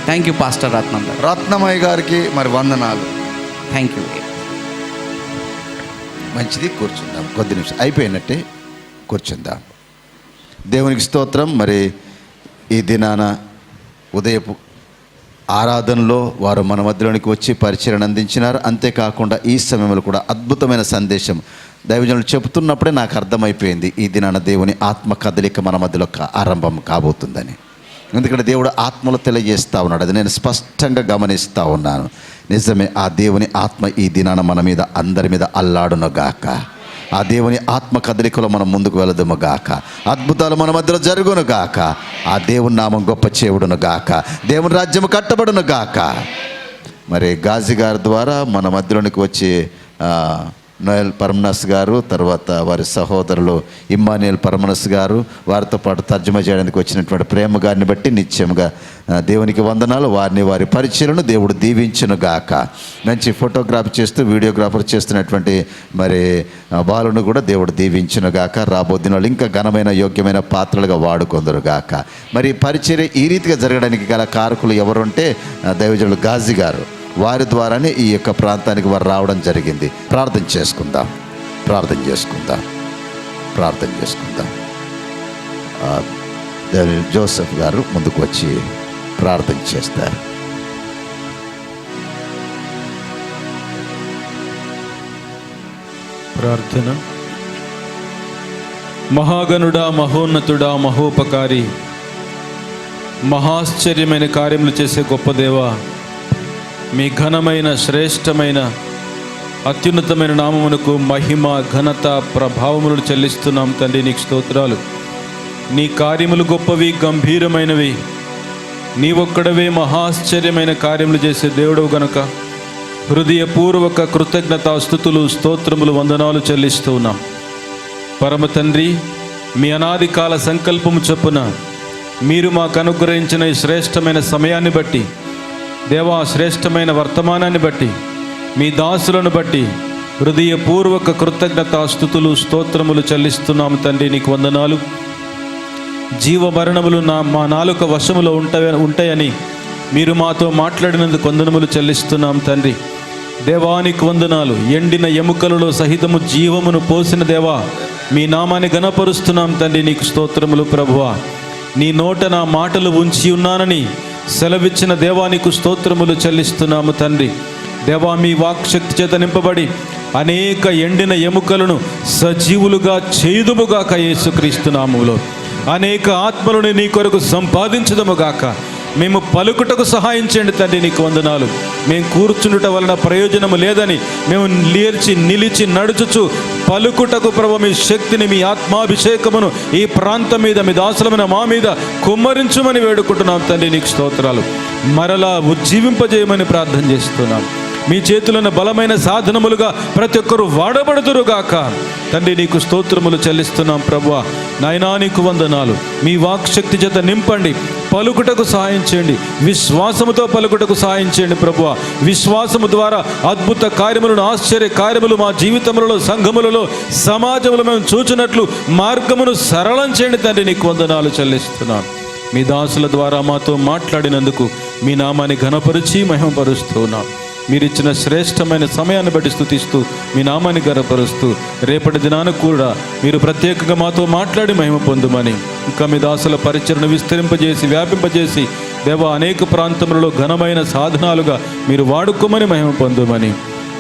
Thank you Pastor Ratnam. Ratnamaiah గారికి మరి వందనాలు. Thank you. మంచిది, కూర్చుందాం. కొద్ది నిమిషం అయిపోయినట్టే, కూర్చుందాం. దేవునికి స్తోత్రం. మరి ఈ దినాన ఉదయపు ఆరాధనలో వారు మన మధ్యలోనికి వచ్చి పరిచయం అందించినారు. అంతేకాకుండా ఈ సమయంలో కూడా అద్భుతమైన సందేశం దైవజనులు చెబుతున్నప్పుడే నాకు అర్థమైపోయింది ఈ దినాన దేవుని ఆత్మ కదలిక మన మధ్యలో ఆరంభం కాబోతుందని. ఎందుకంటే దేవుడు ఆత్మలో తెలియజేస్తూ ఉన్నాడు. అది నేను స్పష్టంగా గమనిస్తూ ఉన్నాను. నిజమే, ఆ దేవుని ఆత్మ ఈ దినాన మన మీద అందరి మీద అల్లాడునుగాక. ఆ దేవుని ఆత్మ కదలికలో మనం ముందుకు వెళదుము గాక. అద్భుతాలు మన మధ్యలో జరుగును గాక. ఆ దేవుని నామం గొప్ప చేయుడును గాక. దేవుని రాజ్యం కట్టబడును గాక. మరి గాజీ గారి ద్వారా మన మధ్యలోనికి వచ్చి నోయల్ పరమనస్ గారు, తర్వాత వారి సహోదరులు ఇమ్మానియల్ పరమనస్ గారు, వారితో పాటు తర్జుమా చేయడానికి వచ్చినటువంటి ప్రేమ గారిని బట్టి నిత్యంగా దేవునికి వందనాలు. వారిని వారి పరిచయలను దేవుడు దీవించును గాక. మంచి ఫోటోగ్రాఫ్ చేస్తూ వీడియోగ్రాఫర్ చేస్తున్నటువంటి మరి బాలును కూడా దేవుడు దీవించును గాక. రాబోతున్న వాళ్ళు ఇంకా ఘనమైన యోగ్యమైన పాత్రలుగా వాడుకొందరు గాక. మరి పరిచర్య ఈ రీతిగా జరగడానికి గల కారకులు ఎవరుంటే దైవజనులు గాజీ గారు, వారి ద్వారానే ఈ యొక్క ప్రాంతానికి వారు రావడం జరిగింది. ప్రార్థన చేసుకుందాం. జోసెఫ్ గారు ముందుకు వచ్చి ప్రార్థన చేస్తారు. ప్రార్థన. మహాగణుడా, మహోన్నతుడా, మహోపకారి, మహాశ్చర్యమైన కార్యములు చేసే గొప్ప దేవా, మీ ఘనమైన శ్రేష్టమైన అత్యున్నతమైన నామమునకు మహిమ, ఘనత, ప్రభావములను చెల్లిస్తున్నాం తండ్రి. నీకు స్తోత్రాలు. నీ కార్యములు గొప్పవి, గంభీరమైనవి. నీ ఒక్కడవే మహాశ్చర్యమైన కార్యములు చేసే దేవుడవు గనుక హృదయపూర్వక కృతజ్ఞతా స్తుతులు, స్తోత్రములు, వందనాలు చెల్లిస్తూ ఉన్నాం. పరమ తండ్రి, మీ అనాది కాల సంకల్పము చొప్పున మీరు మాకు అనుగ్రహించిన ఈ శ్రేష్టమైన సమయాన్ని బట్టి, దేవా, శ్రేష్టమైన వర్తమానాన్ని బట్టి, మీ దాసులను బట్టి హృదయపూర్వక కృతజ్ఞతా స్తుతులు, స్తోత్రములు చెల్లిస్తున్నాము తండ్రి. నీకు వందనాలు. జీవ మరణములు మా నాలుక వశములో ఉంటాయని మీరు మాతో మాట్లాడినందుకు వందనములు చెల్లిస్తున్నాం తండ్రి. దేవానికి వందనాలు. ఎండిన ఎముకలలో సహితము జీవమును పోసిన దేవా, మీ నామాన్ని ఘనపరుస్తున్నాం తండ్రి. నీకు స్తోత్రములు ప్రభువా. నీ నోట నా మాటలు ఉంచి ఉన్నానని సెలవిచ్చిన దేవానికి స్తోత్రములు చెల్లిస్తున్నాము తండ్రి. దేవా, మీ వాక్శక్తి చేత నింపబడి అనేక ఎండిన ఎముకలను సజీవులుగా చేయుదుముగాక. యేసుక్రీస్తు నామములో అనేక ఆత్మలను నీ కొరకు సంపాదించుదుముగాక. మేము పలుకుటకు సహాయం చేయండి తండ్రి. నీకు వందనాలు. మేము కూర్చుండుట వలన ప్రయోజనము లేదని మేము నిలిచి నడుచుచు పలుకుటకు ప్రభు మీ శక్తిని, మీ ఆత్మాభిషేకమును ఈ ప్రాంతం మీద, మీ దాసులమైన మా మీద కుమ్మరించుమని వేడుకుంటున్నాం తండ్రి. నీకు స్తోత్రాలు. మరలా ఉజ్జీవింపజేయమని ప్రార్థన చేస్తున్నాం. మీ చేతులను బలమైన సాధనములుగా ప్రతి ఒక్కరు వాడబడుదురుగాక తండ్రి. నీకు స్తోత్రములు చెల్లిస్తున్నాం ప్రభువా. నాయనా, నీకు వందనాలు. మీ వాక్శక్తి చేత నింపండి. పలుకుటకు సహాయం చేయండి. విశ్వాసముతో పలుకుటకు సహాయం చేయండి ప్రభువా. విశ్వాసము ద్వారా అద్భుత కార్యములను, ఆశ్చర్య కార్యములు మా జీవితములలో, సంఘములలో, సమాజంలో మేము చూచినట్లు మార్గమును సరళం చేయండి తండ్రి. నీకు వందనాలు చెల్లిస్తున్నాను. మీ దాసుల ద్వారా మాతో మాట్లాడినందుకు మీ నామాన్ని ఘనపరిచి మహిమపరుస్తున్నాం. మీరిచ్చిన శ్రేష్టమైన సమయాన్ని బట్టి స్తుతిస్తూ మీ నామాన్ని గనపరుస్తూ రేపటి దినాన కూడా మీరు ప్రత్యేకంగా మాతో మాట్లాడి మహిమ పొందుమని, ఇంకా మీ దాసుల పరిచరణ విస్తరింపజేసి, వ్యాపింపజేసి దేవా, అనేక ప్రాంతములలో ఘనమైన సాధనాలుగా మీరు వాడుకోమని మహిమ పొందుమని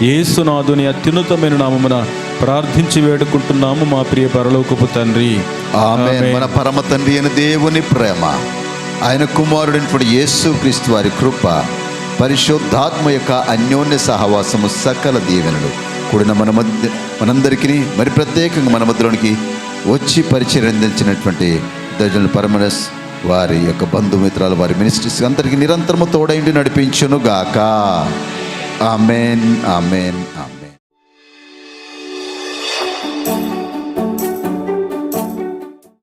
యేసునాథుని అత్యున్నతమైన నామమున ప్రార్థించి వేడుకుంటున్నాము మా ప్రియ పరలోకపు తండ్రి. ఆమేన్. మన పరమ తండ్రి అయిన దేవుని ప్రేమ, ఆయన కుమారుడైనటువంటి యేసుక్రీస్తు వారి కృప, పరిశుద్ధాత్మ యొక్క అన్యోన్య సహవాసము, సకల దీవెనలు కూడిన మనందరికీ మరి ప్రత్యేకంగా మన మధ్యలోనికి వచ్చి పరిచయం అందించినటువంటి దైవజనులు పరమనస్, వారి యొక్క బంధుమిత్రాలు, వారి మినిస్ట్రీస్ అందరికీ నిరంతరము తోడైండి నడిపించును గాక. ఆమేన్, ఆమేన్, ఆమేన్.